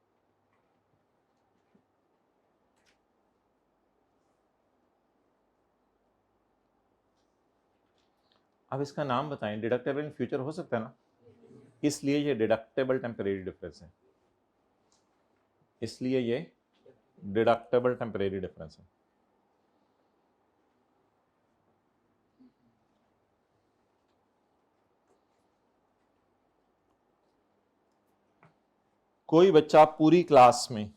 अब इसका नाम बताएं, डिडक्टेबल इन फ्यूचर हो सकता है ना, इसलिए ये डिडक्टेबल टेम्परेरी डिफरेंस है, इसलिए ये डिडक्टेबल टेम्परेरी डिफरेंस है। कोई बच्चा पूरी क्लास में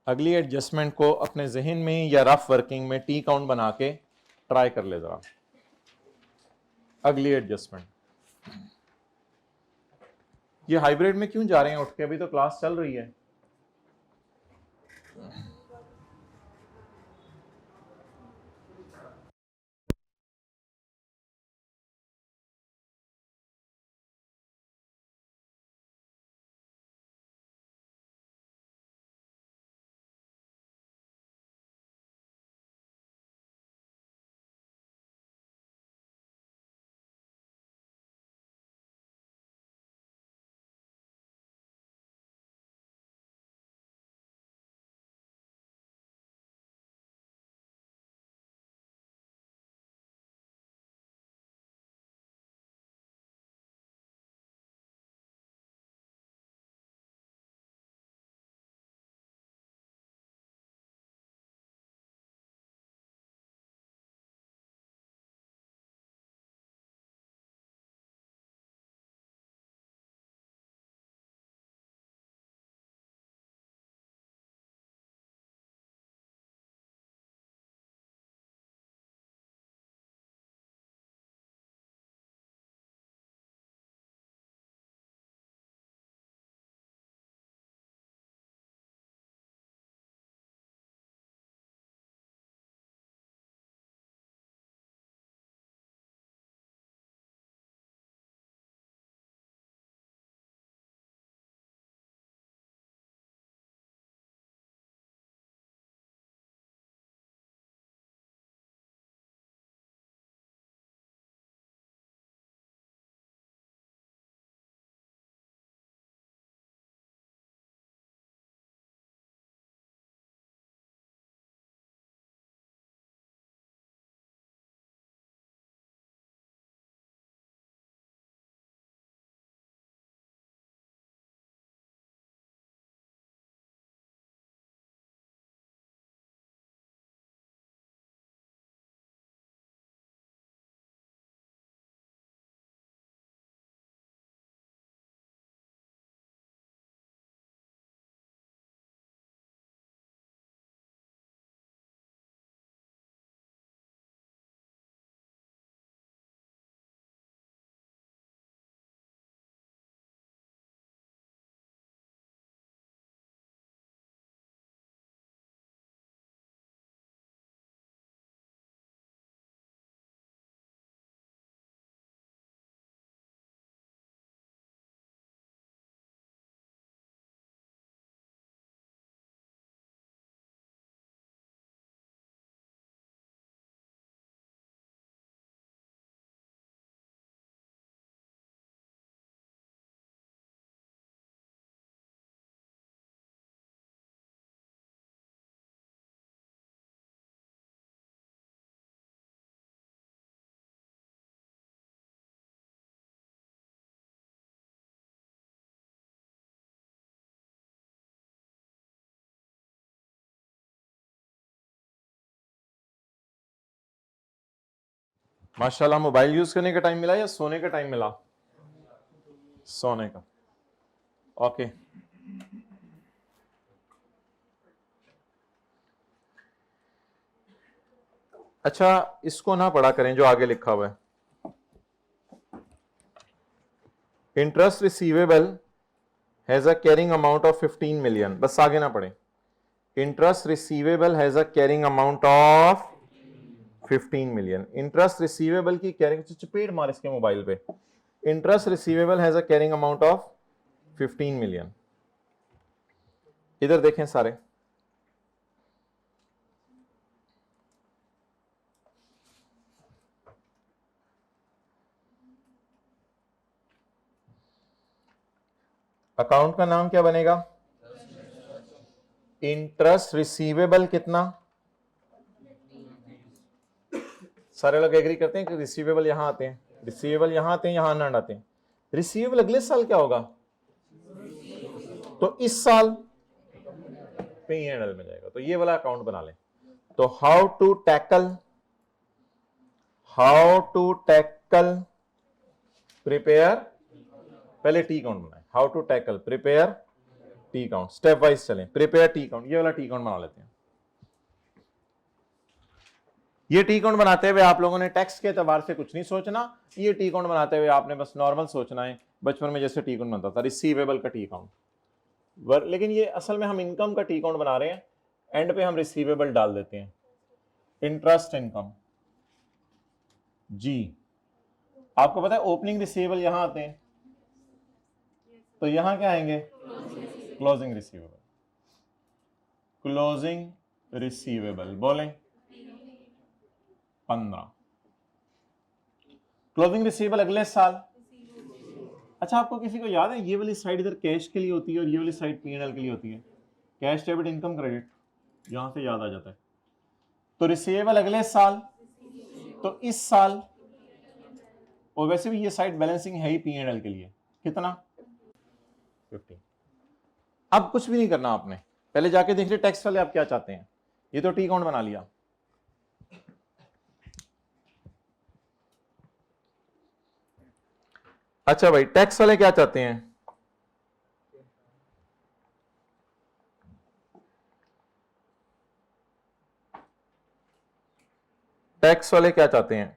अगली एडजस्टमेंट को अपने जहन में या रफ वर्किंग में टी काउंट बना के ट्राई कर ले जरा। अगली एडजस्टमेंट, ये हाइब्रिड में क्यों जा रहे हैं उठ के, अभी तो क्लास चल रही है। माशाल्लाह, मोबाइल यूज करने का टाइम मिला या सोने का टाइम मिला? सोने का। ओके, अच्छा इसको ना पढ़ा करें जो आगे लिखा हुआ है। Interest receivable has a carrying amount of 15 million, बस आगे ना पढ़े। Interest receivable has a carrying amount of 15 million. Interest receivable की कैरिंग, चपेट मार इसके मोबाइल पे। Interest receivable has a carrying amount of 15 million. इधर देखें सारे, अकाउंट का नाम क्या बनेगा? इंटरेस्ट रिसीवेबल कितना? सारे लोग एग्री करते हैं कि रिसीवेबल यहां आते हैं, रिसीवेबल यहां आते हैं, यहां ना आते हैं। रिसीवेबल अगले साल क्या होगा? तो इस साल P&L में जाएगा। तो ये वाला अकाउंट बना लें। तो हाउ टू टैकल प्रिपेयर, पहले टी काउंट बनाए। How to tackle prepare T account, step wise चलें। प्रिपेयर टी काउंट, ये वाला टी काउंट बना लेते हैं। ये टी काउंट बनाते हुए आप लोगों ने टैक्स के एतबार से कुछ नहीं सोचना। ये टी काउंट बनाते हुए आपने बस नॉर्मल सोचना है, बचपन में जैसे टी काउंट बनता था, रिसीवेबल का टी काउंट। लेकिन ये असल में हम इनकम का टी काउंट बना रहे हैं, एंड पे हम रिसीवेबल डाल देते हैं। इंटरेस्ट इनकम जी, आपको पता है ओपनिंग रिसीवेबल यहां आते हैं, तो यहां क्या आएंगे? Closing receivable. क्लोजिंग रिसीवेबल बोलें 15। क्लोजिंग रिसीवेबल अगले साल। अच्छा, आपको किसी को याद है ये वाली साइड इधर कैश के लिए होती है और ये वाली साइड P&L के लिए होती है? कैश डेबिट इनकम क्रेडिट, यहां से याद आ जाता है। तो रिसीवेबल अगले साल, तो इस साल, और वैसे भी ये साइड बैलेंसिंग है ही P&L के लिए। कितना? 15। अब कुछ भी नहीं करना आपने, पहले जाके देख रहे टैक्स वाले आप क्या चाहते हैं। ये तो टी काउंट बना लिया। अच्छा भाई, टैक्स वाले क्या चाहते हैं? टैक्स वाले क्या चाहते हैं?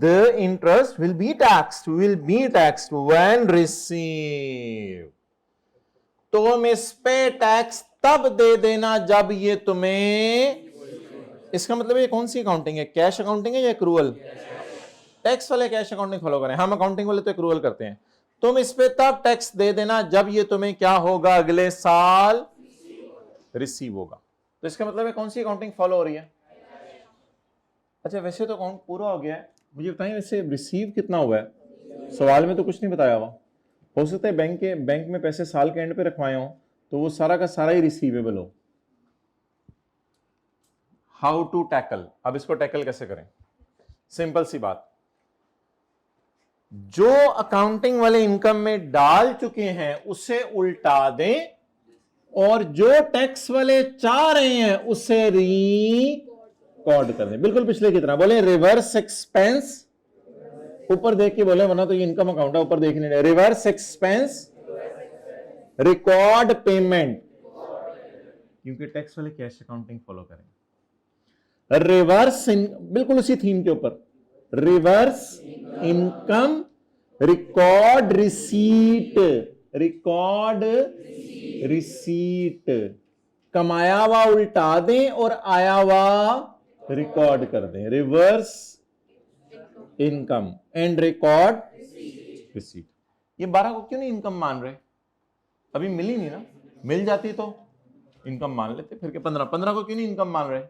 the interest will be taxed when received। तुम इस पे टैक्स तब दे देना जब ये तुम्हें, इसका मतलब ये कौन सी अकाउंटिंग है? कैश अकाउंटिंग है या एक्रूअल? टैक्स वाले कैश अकाउंटिंग फॉलो करें, हम अकाउंटिंग वाले तो एक्रूअल करते हैं। तुम इस पे तब टैक्स दे देना जब ये तुम्हें क्या होगा? अगले साल रिसीव होगा। तो इसका मतलब है कौन सी अकाउंटिंग फॉलो हो रही है? अच्छा, वैसे तो अकाउंट पूरा हो गया है, मुझे बताएं वैसे रिसीव कितना हुआ है? सवाल में तो कुछ नहीं बताया हुआ। हो सकता है बैंक में पैसे साल के एंड पे रखवाए हो, तो वो सारा का सारा ही रिसीवेबल हो। हाउ टू टैकल, अब इसको टैकल कैसे करें? सिंपल सी बात, जो अकाउंटिंग वाले इनकम में डाल चुके हैं उसे उल्टा दें, और जो टैक्स वाले चाह रहे हैं उसे रिकॉर्ड कर दें। बिल्कुल पिछले की तरह बोले, रिवर्स एक्सपेंस, ऊपर देख के बोले वरना तो ये इनकम अकाउंट है, ऊपर देख नहीं रहे। रिवर्स एक्सपेंस रिकॉर्ड पेमेंट, क्योंकि टैक्स वाले कैश अकाउंटिंग फॉलो करें। रिवर्स, बिल्कुल उसी थीम के ऊपर, reverse income record receipt, record receipt, कमाया हुआ उल्टा दें और आया हुआ रिकॉर्ड कर दें। Reverse income and record receipt. ये 12 को क्यों नहीं इनकम मान रहे? अभी मिली नहीं ना, मिल जाती तो इनकम मान लेते। फिर के 15 को क्यों नहीं इनकम मान रहे?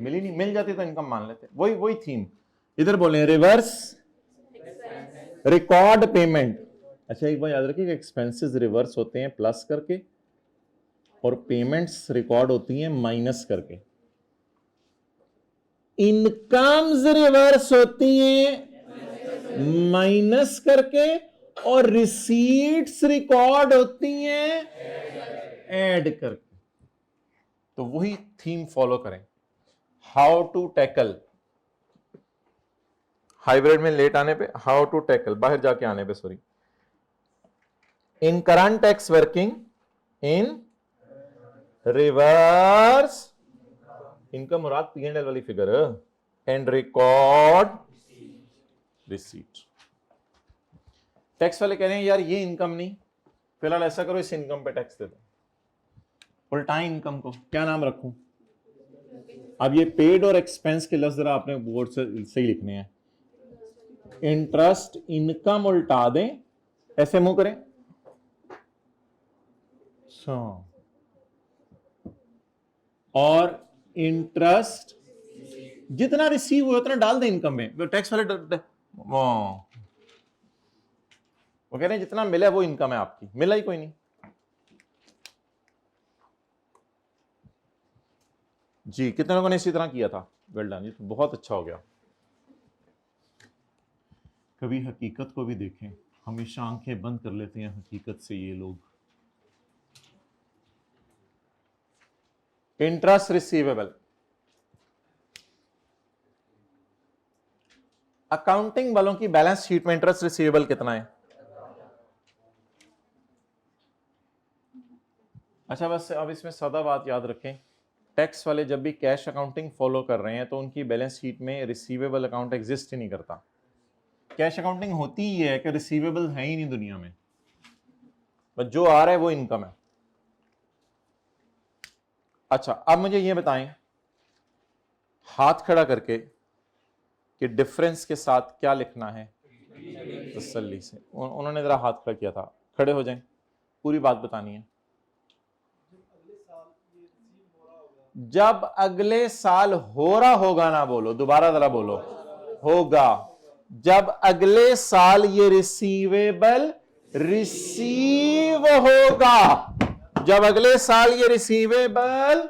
मिली नहीं, मिल जाती तो इनकम मान लेते। वही थीम इधर बोले, रिवर्स रिकॉर्ड पेमेंट। अच्छा, एक बार याद रखिए, एक्सपेंसेस रिवर्स होते हैं प्लस करके और पेमेंट्स रिकॉर्ड होती हैं माइनस करके। इनकम्स रिवर्स होती हैं माइनस करके और रिसीट्स रिकॉर्ड होती हैं ऐड करके। तो वही थीम फॉलो करें। हाउ टू टैकल, हाइब्रिड में लेट आने पे, हाउ टू टैकल बाहर जाके आने पे, sorry, in current tax working in reverse income, Murad P&L वाली figure, and record receipt. Tax वाले कह रहे हैं यार ये इनकम नहीं, फिलहाल ऐसा करो इस इनकम पे टैक्स दे दो। उल्टाई इनकम को क्या नाम रखूं? अब ये पेड और एक्सपेंस के लफ्ज जरा आपने बोर्ड से सही लिखने हैं। इंटरेस्ट इनकम उल्टा दें, ऐसे मुंह करें, और इंटरेस्ट जितना रिसीव हुआ उतना डाल दें इनकम में। वो टैक्स वाले वो कह रहे हैं जितना मिला वो इनकम है आपकी, मिला ही कोई नहीं। जी कितने लोगों ने इसी तरह किया था? वेल डन, ये तो बहुत अच्छा हो गया। कभी हकीकत को भी देखें, हमेशा आंखें बंद कर लेते हैं हकीकत से ये लोग। इंटरेस्ट रिसीवेबल, अकाउंटिंग वालों की बैलेंस शीट में इंटरेस्ट रिसीवेबल कितना है? अच्छा बस अब इसमें सादा बात याद रखें, टैक्स वाले जब भी कैश अकाउंटिंग फॉलो कर रहे हैं तो उनकी बैलेंस शीट में रिसीवेबल अकाउंट एग्जिस्ट ही नहीं करता। कैश अकाउंटिंग होती ही है कि रिसीवेबल है ही नहीं दुनिया में, बस जो आ रहा है वो इनकम है। अच्छा अब मुझे ये बताएं हाथ खड़ा करके कि डिफरेंस के साथ क्या लिखना है तसल्ली से। उन्होंने जरा हाथ खड़ा किया था, खड़े हो जाएं, पूरी बात बतानी है। जब अगले साल हो रहा होगा, ना बोलो दोबारा जरा बोलो, होगा। जब अगले साल ये रिसीवेबल रिसीव होगा, जब अगले साल ये receivable,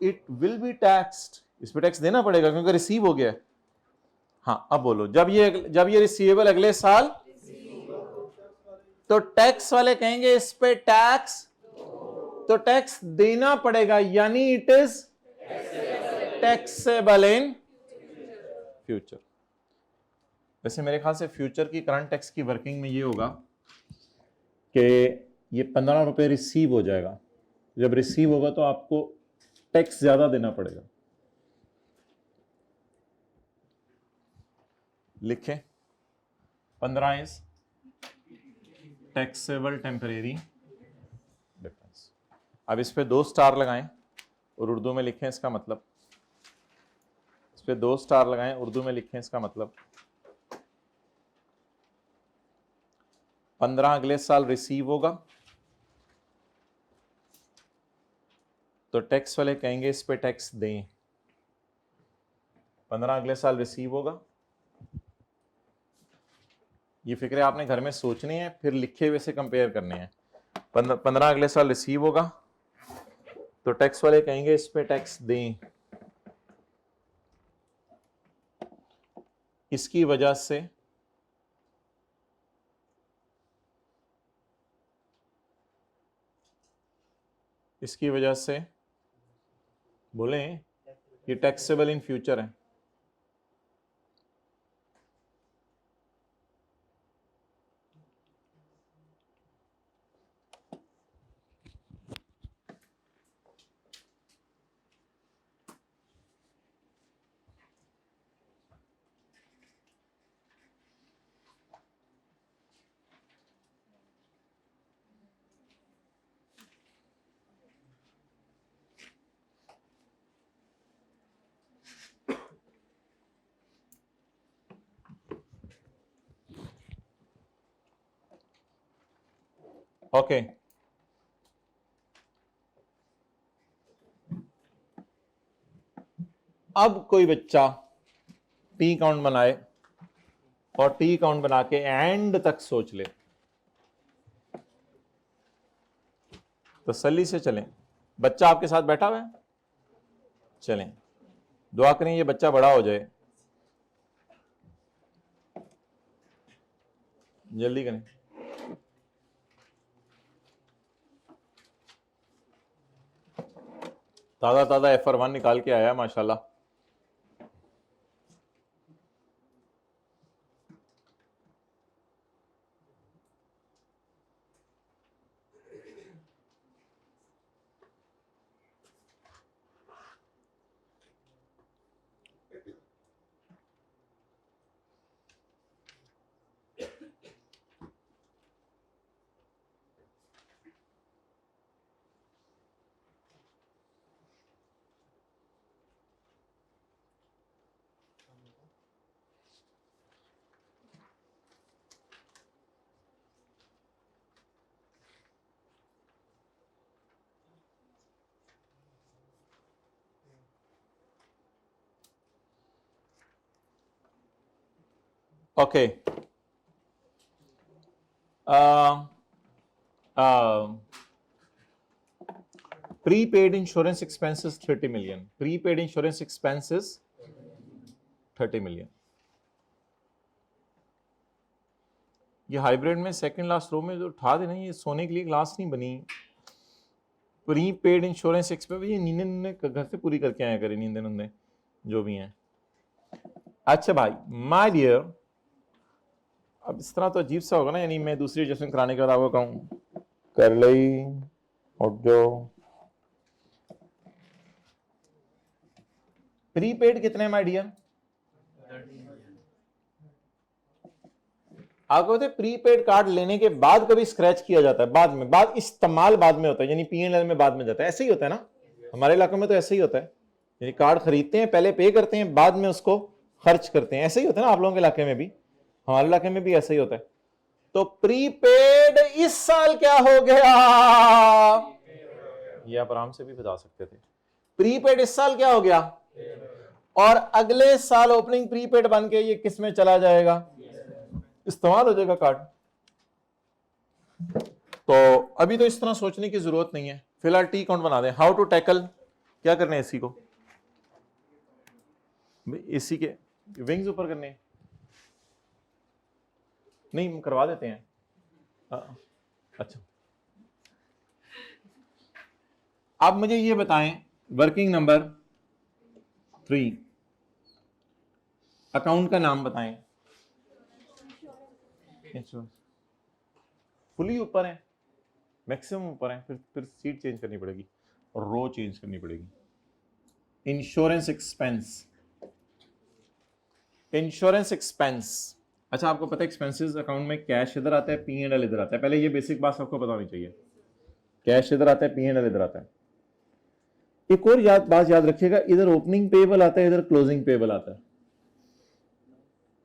it will be taxed, इस पे टैक्स देना पड़ेगा क्योंकि रिसीव हो गया। हाँ अब बोलो, जब ये रिसीवेबल अगले साल, तो टैक्स वाले कहेंगे इस पे टैक्स, तो टैक्स देना पड़ेगा, यानी it is taxable in future. वैसे मेरे ख्याल से फ्यूचर की करंट टैक्स की वर्किंग में ये होगा कि ये 15 रुपए रिसीव हो जाएगा, जब रिसीव होगा तो आपको टैक्स ज्यादा देना पड़ेगा। लिखें 15 इज टैक्सेबल टेम्परेरी डिफरेंस। अब इस पे 2 स्टार लगाएं और उर्दू में लिखें इसका मतलब, इस पे 2 स्टार लगाएं, उर्दू में लिखें इसका मतलब। 15 अगले साल रिसीव होगा तो टैक्स वाले कहेंगे इस पे टैक्स दें। 15 अगले साल रिसीव होगा, ये फिक्रे आपने घर में सोचनी है, फिर लिखे हुए से कंपेयर करने हैं। 15 अगले साल रिसीव होगा तो टैक्स वाले कहेंगे इस पे टैक्स दें। इसकी वजह से बोलें ये टैक्सेबल इन फ्यूचर है। ओके अब कोई बच्चा टी अकाउंट बनाए और टी अकाउंट बना के एंड तक सोच ले, तसल्ली से चलें। बच्चा आपके साथ बैठा हुआ है, चलें दुआ करें ये बच्चा बड़ा हो जाए, जल्दी करें। ताज़ा ताज़ा FR1 निकाल के आया माशाल्लाह। Okay, prepaid insurance expenses 30 million. Prepaid insurance expenses 30 million. ये हाइब्रिड में सेकंड लास्ट रो में जो उठा देना, ये सोने के लिए क्लास नहीं बनी। प्रीपेड इंश्योरेंस एक्सपेंस, ये नींदे घर से पूरी करके आया करें, नींदे नंदे जो भी हैं। अच्छा भाई माय डियर, अब इस तरह तो अजीब सा होगा ना, यानी मैं दूसरी एडजस्टमेंट कराने के बाद आपको कहूँ कर ली और जो प्रीपेड कितने माय डियर, आपको पता है प्रीपेड कार्ड लेने के बाद कभी स्क्रैच किया जाता है, बाद इस्तेमाल बाद में होता है, यानी P&L में बाद में जाता है। ऐसे ही होता है ना, हमारे इलाके में तो ऐसे ही होता है, यानी कार्ड खरीदते हैं, पहले पे करते हैं, बाद में उसको खर्च करते हैं। ऐसे ही होता है ना आप लोगों के इलाके में भी, हमारे इलाके में भी ऐसे ही होता है। तो प्रीपेड इस साल क्या हो गया, ये आप आराम से भी बता सकते थे। प्रीपेड इस साल क्या हो गया, और अगले साल ओपनिंग प्रीपेड बन के ये किस में चला जाएगा, इस्तेमाल हो जाएगा कार्ड। तो अभी तो इस तरह सोचने की जरूरत नहीं है, फिलहाल टी काउंट बना दें। हाउ टू टैकल, क्या करने एसी को, एसी के विंग्स ऊपर करने, नहीं करवा देते हैं। अच्छा आप मुझे ये बताएं, वर्किंग नंबर 3 अकाउंट का नाम बताएं। फुली ऊपर है, मैक्सिमम ऊपर है, फिर सीट चेंज करनी पड़ेगी, रो चेंज करनी पड़ेगी। Insurance expense, insurance expense. अच्छा आपको पता है एक्सपेंसेस अकाउंट में कैश इधर आता है, P&L इधर आता है। पहले ये बेसिक बात आपको पता होनी चाहिए, कैश इधर आता है, P&L इधर आता है। एक और बात याद रखिएगा, इधर ओपनिंग पेबल आता है, इधर क्लोजिंग पेबल आता है।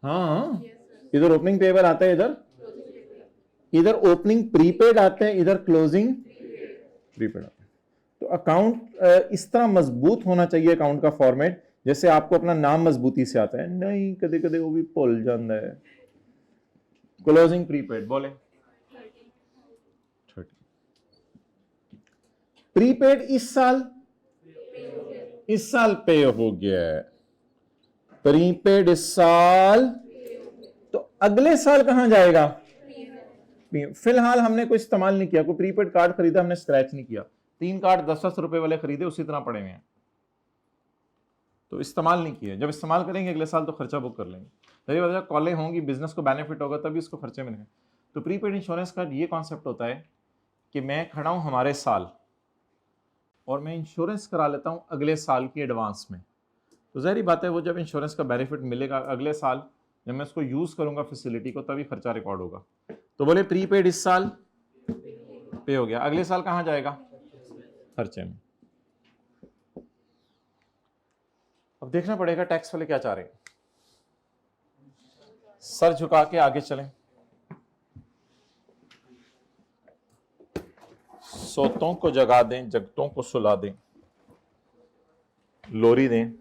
हाँ इधर ओपनिंग पेबल आता है, इधर ओपनिंग प्रीपेड आता है, इधर क्लोजिंग प्रीपेड आता है। तो अकाउंट इस तरह मजबूत होना चाहिए, अकाउंट का फॉर्मेट, जैसे आपको अपना नाम मजबूती से आता है। नहीं कदे कदे वो भी भूल जाता है। क्लोजिंग प्रीपेड बोले 30। प्रीपेड इस साल पे हो गया, प्रीपेड इस साल, तो अगले साल कहां जाएगा, फिलहाल हमने कोई इस्तेमाल नहीं किया, कोई प्रीपेड कार्ड खरीदा हमने स्क्रैच नहीं किया, 3 कार्ड 10-10 रुपए वाले खरीदे उसी तरह पड़े हुए हैं, तो इस्तेमाल नहीं किए। जब इस्तेमाल करेंगे अगले साल तो खर्चा बुक कर लेंगे, यही वजह कॉलें होंगी, बिजनेस को बेनिफिट होगा तभी उसको खर्चे मिलेंगे। तो प्रीपेड इंश्योरेंस का ये कॉन्सेप्ट होता है कि मैं खड़ा हूं हमारे साल और मैं इंश्योरेंस करा लेता हूं अगले साल की एडवांस में, तो ज़ाहिर बात है वो जब इंश्योरेंस का बेनिफिट मिलेगा अगले साल, जब मैं उसको यूज करूंगा फैसिलिटी को, तभी खर्चा रिकॉर्ड होगा। तो बोले प्रीपेड इस साल पे हो गया, अगले साल कहां जाएगा, खर्चे में। अब देखना पड़ेगा टैक्स वाले क्या चाह रहे हैं। सर झुका के आगे चलें, सोतों को जगा दें, जगतों को सुला दें, लोरी दें।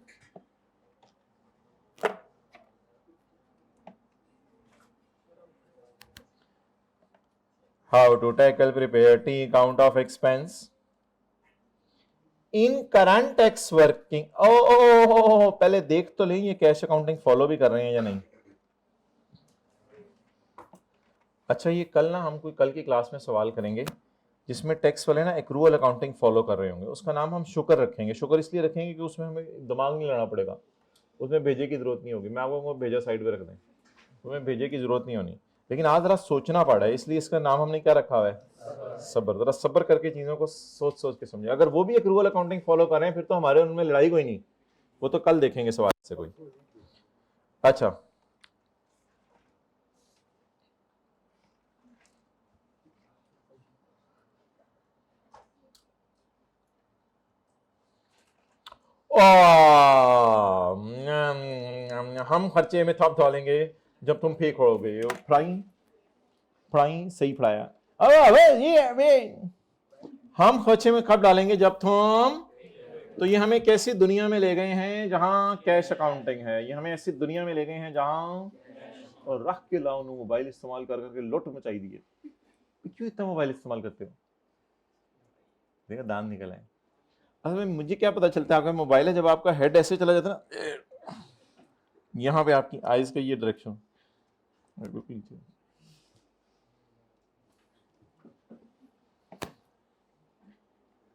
How to tackle prepare T account of expense in current tax working. ओ पहले देख तो लें ये कैश अकाउंटिंग फॉलो भी कर रहे हैं या नहीं। अच्छा ये कल ना हम कोई कल की क्लास में सवाल करेंगे जिसमें टैक्स वाले ना एक्रूअल अकाउंटिंग फॉलो कर रहे होंगे, उसका नाम हम शुक्र रखेंगे। शुक्र इसलिए रखेंगे कि उसमें हमें दिमाग नहीं लगाना पड़ेगा, उसमें भेजे की जरूरत नहीं होगी। मैं आपको भेजा साइड पे रख दें, तुम्हें भेजे की जरूरत नहीं होनी, लेकिन आज जरा सोचना पड़ा है, इसलिए इसका नाम हमने क्या रखा हुआ है, सब्र। जरा सब्र करके चीजों को सोच सोच के समझे। अगर वो भी एक रूल अकाउंटिंग फॉलो कर रहे हैं फिर तो हमारे उनमें लड़ाई कोई नहीं, वो तो कल देखेंगे सवाल से कोई। अच्छा हम खर्चे में थप डालेंगे जब तुम फेंक होगे। फ्राई सही फड़ाया। हम खर्चे में कब डालेंगे, जब तुम। तो ये हमें कैसी दुनिया में ले गए हैं जहां कैश अकाउंटिंग है, ये हमें ऐसी दुनिया में ले गए हैं जहां और रख के लाओ मोबाइल इस्तेमाल कर करके लुट मचाई दी है। क्यों इतना मोबाइल इस्तेमाल करते हो? देखा दांत निकल आए। असल में मुझे क्या पता चलता है आपका मोबाइल है, जब आपका हेड ऐसे चला जाता है ना, यहां पे आपकी आईज का ये डायरेक्शन पीछे,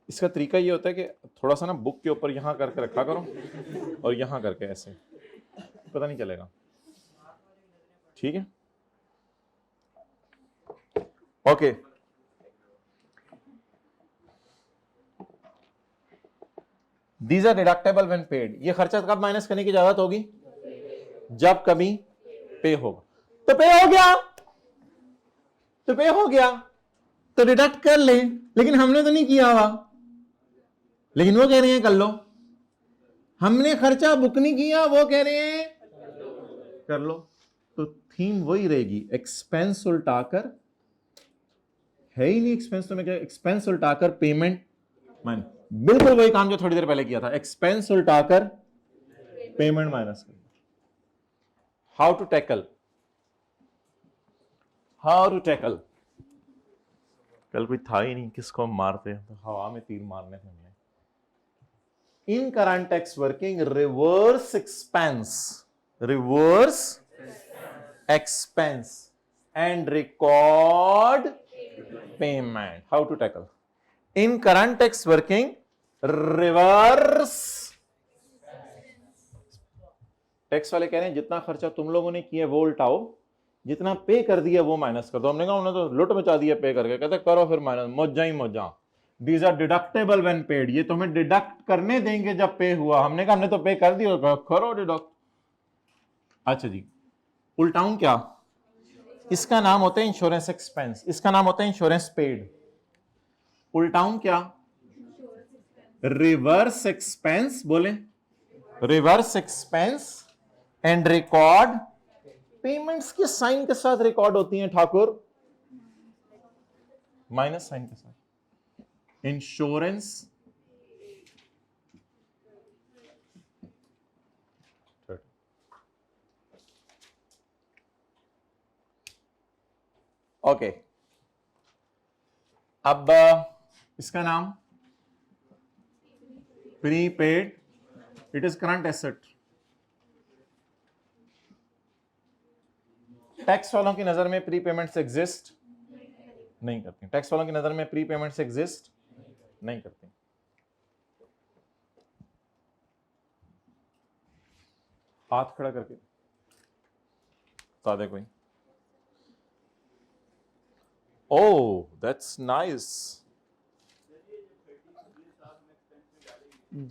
इसका तरीका ये होता है कि थोड़ा सा ना बुक के ऊपर यहां करके रखा करो और यहां करके ऐसे, पता नहीं चलेगा। ठीक है, okay. These are deductible when paid. ये खर्चा कब माइनस करने की जरूरत होगी? जब कभी पे होगा। तो पे हो गया, तो पे हो गया तो डिडक्ट कर ले, लेकिन हमने तो नहीं किया हुआ, लेकिन वो कह रहे हैं कर लो। हमने खर्चा बुक नहीं किया, वो कह रहे हैं कर लो। तो थीम वही रहेगी, एक्सपेंस उल्टाकर, है ही नहीं एक्सपेंस, तो मैं क्या, एक्सपेंस उल्टाकर पेमेंट माइनस, बिल्कुल वही काम जो थोड़ी देर पहले किया था, एक्सपेंस उल्टाकर पेमेंट माइनस कर। How to tackle, how to tackle. कल कोई था ही नहीं, किसको मारते, तो हवा में तीर मारने थे हमने। In current tax working, reverse expense, reverse expense and record payment. How to tackle? In current tax working, reverse tax वाले कह रहे हैं जितना खर्चा तुम लोगों ने किया वो उल्टाओ, जितना पे कर दिया वो माइनस कर दो। हमने कहा उन्होंने तो लुट मचा दिया पे करके, कहते करो फिर माइनस, मौजा ही मौजा। These are deductible when paid, ये तुम्हें डिडक्ट करने देंगे जब पे हुआ। हमने कहा हमने तो पे कर दिया, करो डिडक्ट। अच्छा जी, उल्टाऊं क्या? इसका नाम होता है इंश्योरेंस एक्सपेंस, इसका नाम होता है इंश्योरेंस पेड। उल्टाऊं क्या? रिवर्स एक्सपेंस, बोले reverse expense and record payments के साइन के साथ रिकॉर्ड होती हैं ठाकुर, माइनस साइन के साथ। Insurance okay. अब इसका नाम prepaid, it is current asset. Tax वालों की नजर में प्री पेमेंट्स एग्जिस्ट नहीं करती, टैक्स वालों की नजर में प्री पेमेंट्स एग्जिस्ट नहीं करती। हाथ खड़ा करके बता दे कोई। Oh, that's nice.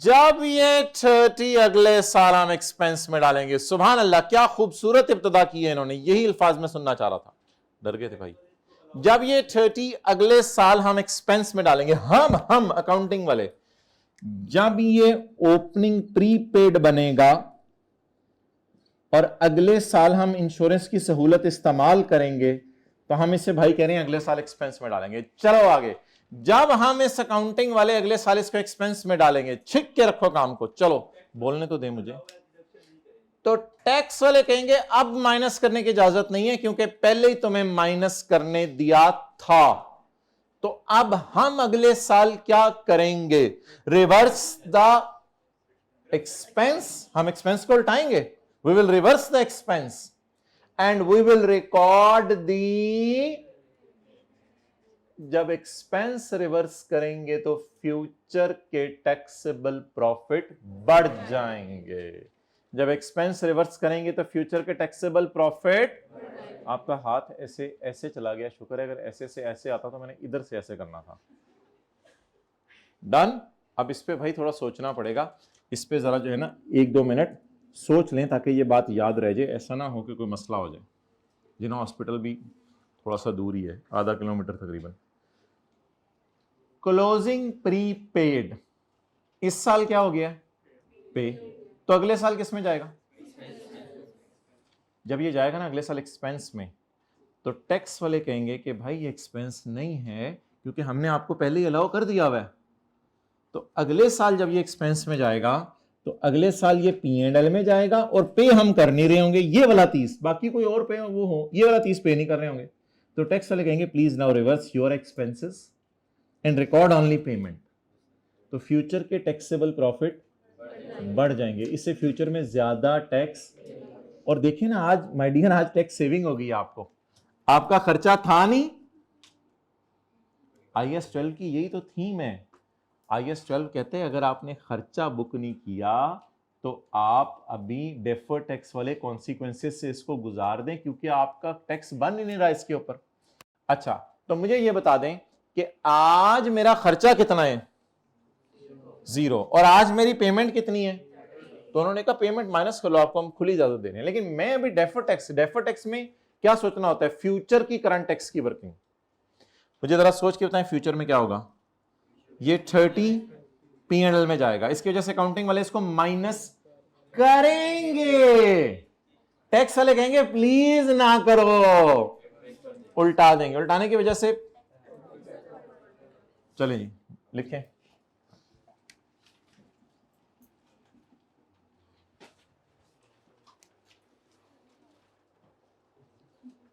जब ये 30 अगले साल हम एक्सपेंस में डालेंगे, सुभान अल्लाह, क्या खूबसूरत इब्तिदा की है इन्होंने, यही अल्फाज में सुनना चाह रहा था, डर गए थे भाई। जब ये 30 अगले साल हम एक्सपेंस में डालेंगे, हम अकाउंटिंग वाले, जब ये ओपनिंग प्रीपेड बनेगा और अगले साल हम इंश्योरेंस की सहूलत इस्तेमाल करेंगे, तो हम इसे भाई कह रहे हैं अगले साल एक्सपेंस में डालेंगे। चलो आगे, जब हम इस अकाउंटिंग वाले अगले साल इसको एक्सपेंस में डालेंगे, छिक के रखो काम को, चलो बोलने तो दे मुझे। तो टैक्स वाले कहेंगे अब माइनस करने की इजाजत नहीं है, क्योंकि पहले ही तुम्हें माइनस करने दिया था। तो अब हम अगले साल क्या करेंगे? रिवर्स द एक्सपेंस, हम एक्सपेंस को उल्टाएंगे, we will reverse the expense and we will record the, जब एक्सपेंस रिवर्स करेंगे तो फ्यूचर के टैक्सेबल प्रॉफिट बढ़ जाएंगे। जब एक्सपेंस रिवर्स करेंगे तो फ्यूचर के टैक्सेबल प्रॉफिट, आपका हाथ ऐसे ऐसे चला गया, शुक्र है, अगर ऐसे से ऐसे आता तो मैंने इधर से ऐसे करना था। डन। अब इस पे भाई थोड़ा सोचना पड़ेगा, इस पे जरा जो है ना 1-2 मिनट सोच लें ताकि ये बात याद रह जाए, ऐसा ना हो कि कोई मसला हो जाए। जिना हॉस्पिटल भी थोड़ा सा दूर ही है, आधा किलोमीटर तकरीबन। क्लोजिंग प्रीपेड, इस साल क्या हो गया? पे। तो अगले साल किस में जाएगा? जब ये जाएगा ना अगले साल एक्सपेंस में, तो टैक्स वाले कहेंगे कि भाई ये एक्सपेंस नहीं है क्योंकि हमने आपको पहले ही अलाउ कर दिया हुआ है। तो अगले साल जब ये एक्सपेंस में जाएगा तो अगले साल ये P&L में जाएगा और पे हम कर नहीं रहे होंगे, ये वाला 30, बाकी कोई और पे वो हो, ये वाला 30 पे नहीं कर रहे होंगे। तो टैक्स वाले कहेंगे please now reverse your expenses and record only payment. तो फ्यूचर के टैक्सेबल प्रॉफिट बढ़ जाएंगे, इससे फ्यूचर में ज्यादा टैक्स। और देखिए ना आज माय डियर, आज टैक्स सेविंग होगी आपको, आपका खर्चा था नहीं। IAS 12 की यही तो थीम है। IAS 12 कहते हैं अगर आपने खर्चा बुक नहीं किया तो आप अभी डेफर्ड टैक्स वाले कॉन्सिक्वेंसेस से इसको गुजार दें, क्योंकि आपका टैक्स बन ही नहीं रहा इसके ऊपर। अच्छा, तो मुझे ये बता दें कि आज मेरा खर्चा कितना है, 0, और आज मेरी पेमेंट कितनी है। तो उन्होंने कहा पेमेंट माइनस कर लो, आपको हम खुली इजाजत दे रहे हैं। लेकिन मैं अभी डेफर्ड टैक्स में क्या सोचना होता है, फ्यूचर की करंट टैक्स की वर्किंग। मुझे जरा सोच के बताएं फ्यूचर में क्या होगा। ये 30 P&L में जाएगा, इसकी वजह से अकाउंटिंग वाले इसको माइनस करेंगे। टैक्स वाले कहेंगे प्लीज ना करो, उल्टा देंगे। उल्टाने की वजह से चलिए जी लिखें,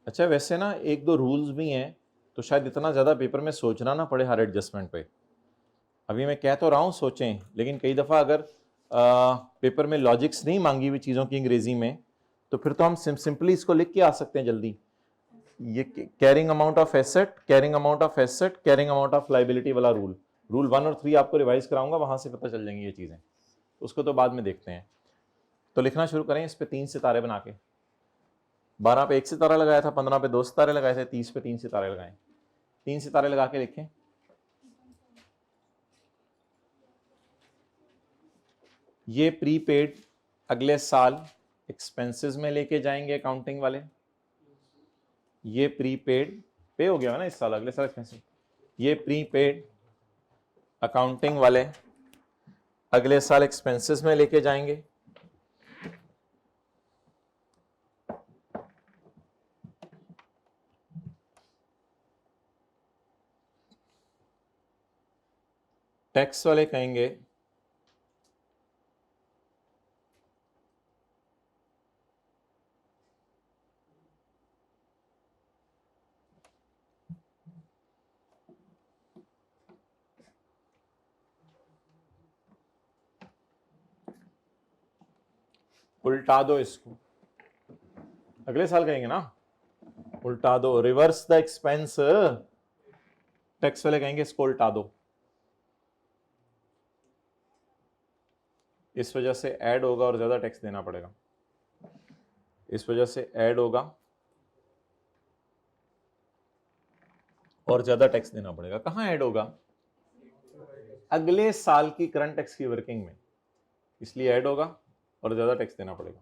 अच्छा वैसे ना एक दो रूल्स भी हैं, तो शायद इतना ज़्यादा पेपर में सोचना ना पड़े हर एडजस्टमेंट पे। अभी मैं कह तो रहा हूँ सोचें, लेकिन कई दफ़ा अगर पेपर में लॉजिक्स नहीं मांगी हुई चीज़ों की अंग्रेज़ी में, तो फिर तो हम सिंपली इसको लिख के आ सकते हैं जल्दी। ये carrying amount of asset, carrying amount of asset, carrying amount of liability वाला रूल 1 और 3 आपको रिवाइज कराऊंगा, वहाँ से पता चल जाएंगी ये चीज़ें, उसको तो बाद में देखते हैं। तो लिखना शुरू करें, इस पर 3 सितारे बना के। 12 पे 1 सितारा लगाया था, 15 पे 2 सितारे लगाए थे, 30 पे 3 सितारे लगाए। 3 सितारे लगा के लिखें। ये प्रीपेड अगले साल एक्सपेंसेस में लेके जाएंगे अकाउंटिंग वाले। ये प्रीपेड पे हो गया ना इस साल, अगले साल एक्सपेंसेस। ये प्रीपेड अकाउंटिंग वाले अगले साल एक्सपेंसेस में लेके जाएंगे। टैक्स वाले कहेंगे उल्टा दो इसको, अगले साल कहेंगे ना उल्टा दो, रिवर्स द एक्सपेंस। टैक्स वाले कहेंगे इसको उल्टा दो, इस वजह से ऐड होगा और ज्यादा टैक्स देना पड़ेगा, इस वजह से ऐड होगा और ज्यादा टैक्स देना पड़ेगा। कहां ऐड होगा, अगले साल की करंट टैक्स की वर्किंग में, इसलिए ऐड होगा और ज्यादा टैक्स देना पड़ेगा।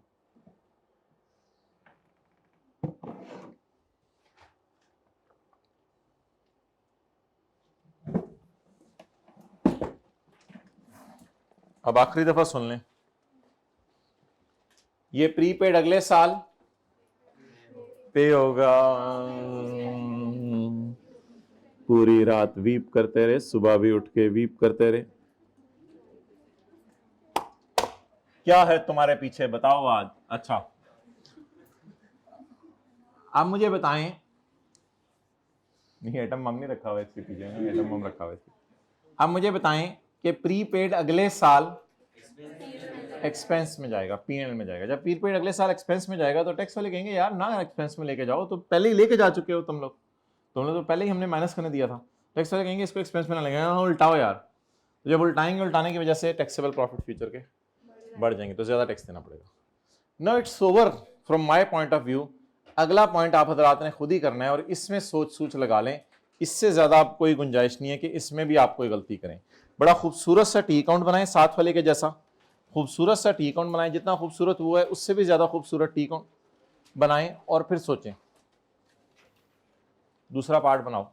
अब आखिरी दफा सुन लें, ये प्रीपेड अगले साल पे होगा। पूरी रात वीप करते रहे, सुबह भी उठ के वीप करते रहे। क्या है तुम्हारे पीछे बताओ आज। अच्छा आप मुझे बताएं, नहीं एटम बम नहीं रखा हुआ इसके पीछे, नहीं एटम बम रखा हुआ इसके। आप मुझे बताएं कि प्रीपेड अगले साल एक्सपेंस में जाएगा, P&L में जाएगा। जब प्रीपेड अगले साल एक्सपेंस में जाएगा तो टैक्स वाले कहेंगे यार ना एक्सपेंस में लेके जाओ, तो पहले ही लेके जा चुके हो तुम लोग तो पहले ही हमने माइनस करने दिया था। टैक्स वाले कहेंगे इसको एक्सपेंस में ना लगेगा, उल्टाओ यार। तो जब उल्टाएंगे, उल्टाने की वजह से टैक्सेबल प्रॉफिट फ्यूचर के बढ़ जाएंगे, तो ज्यादा टैक्स देना पड़ेगा। No it's over from my point of view. अगला पॉइंट आप हजरात ने खुद ही करना है और इसमें सोच लगा लें, इससे ज्यादा आप कोई गुंजाइश नहीं है कि इसमें भी आप कोई गलती करें। बड़ा खूबसूरत सा टी अकाउंट बनाएं, साथ वाले के जैसा खूबसूरत सा टी अकाउंट बनाएं, जितना खूबसूरत हुआ है उससे भी ज्यादा खूबसूरत टी अकाउंट बनाएं और फिर सोचें। दूसरा पार्ट बनाओ।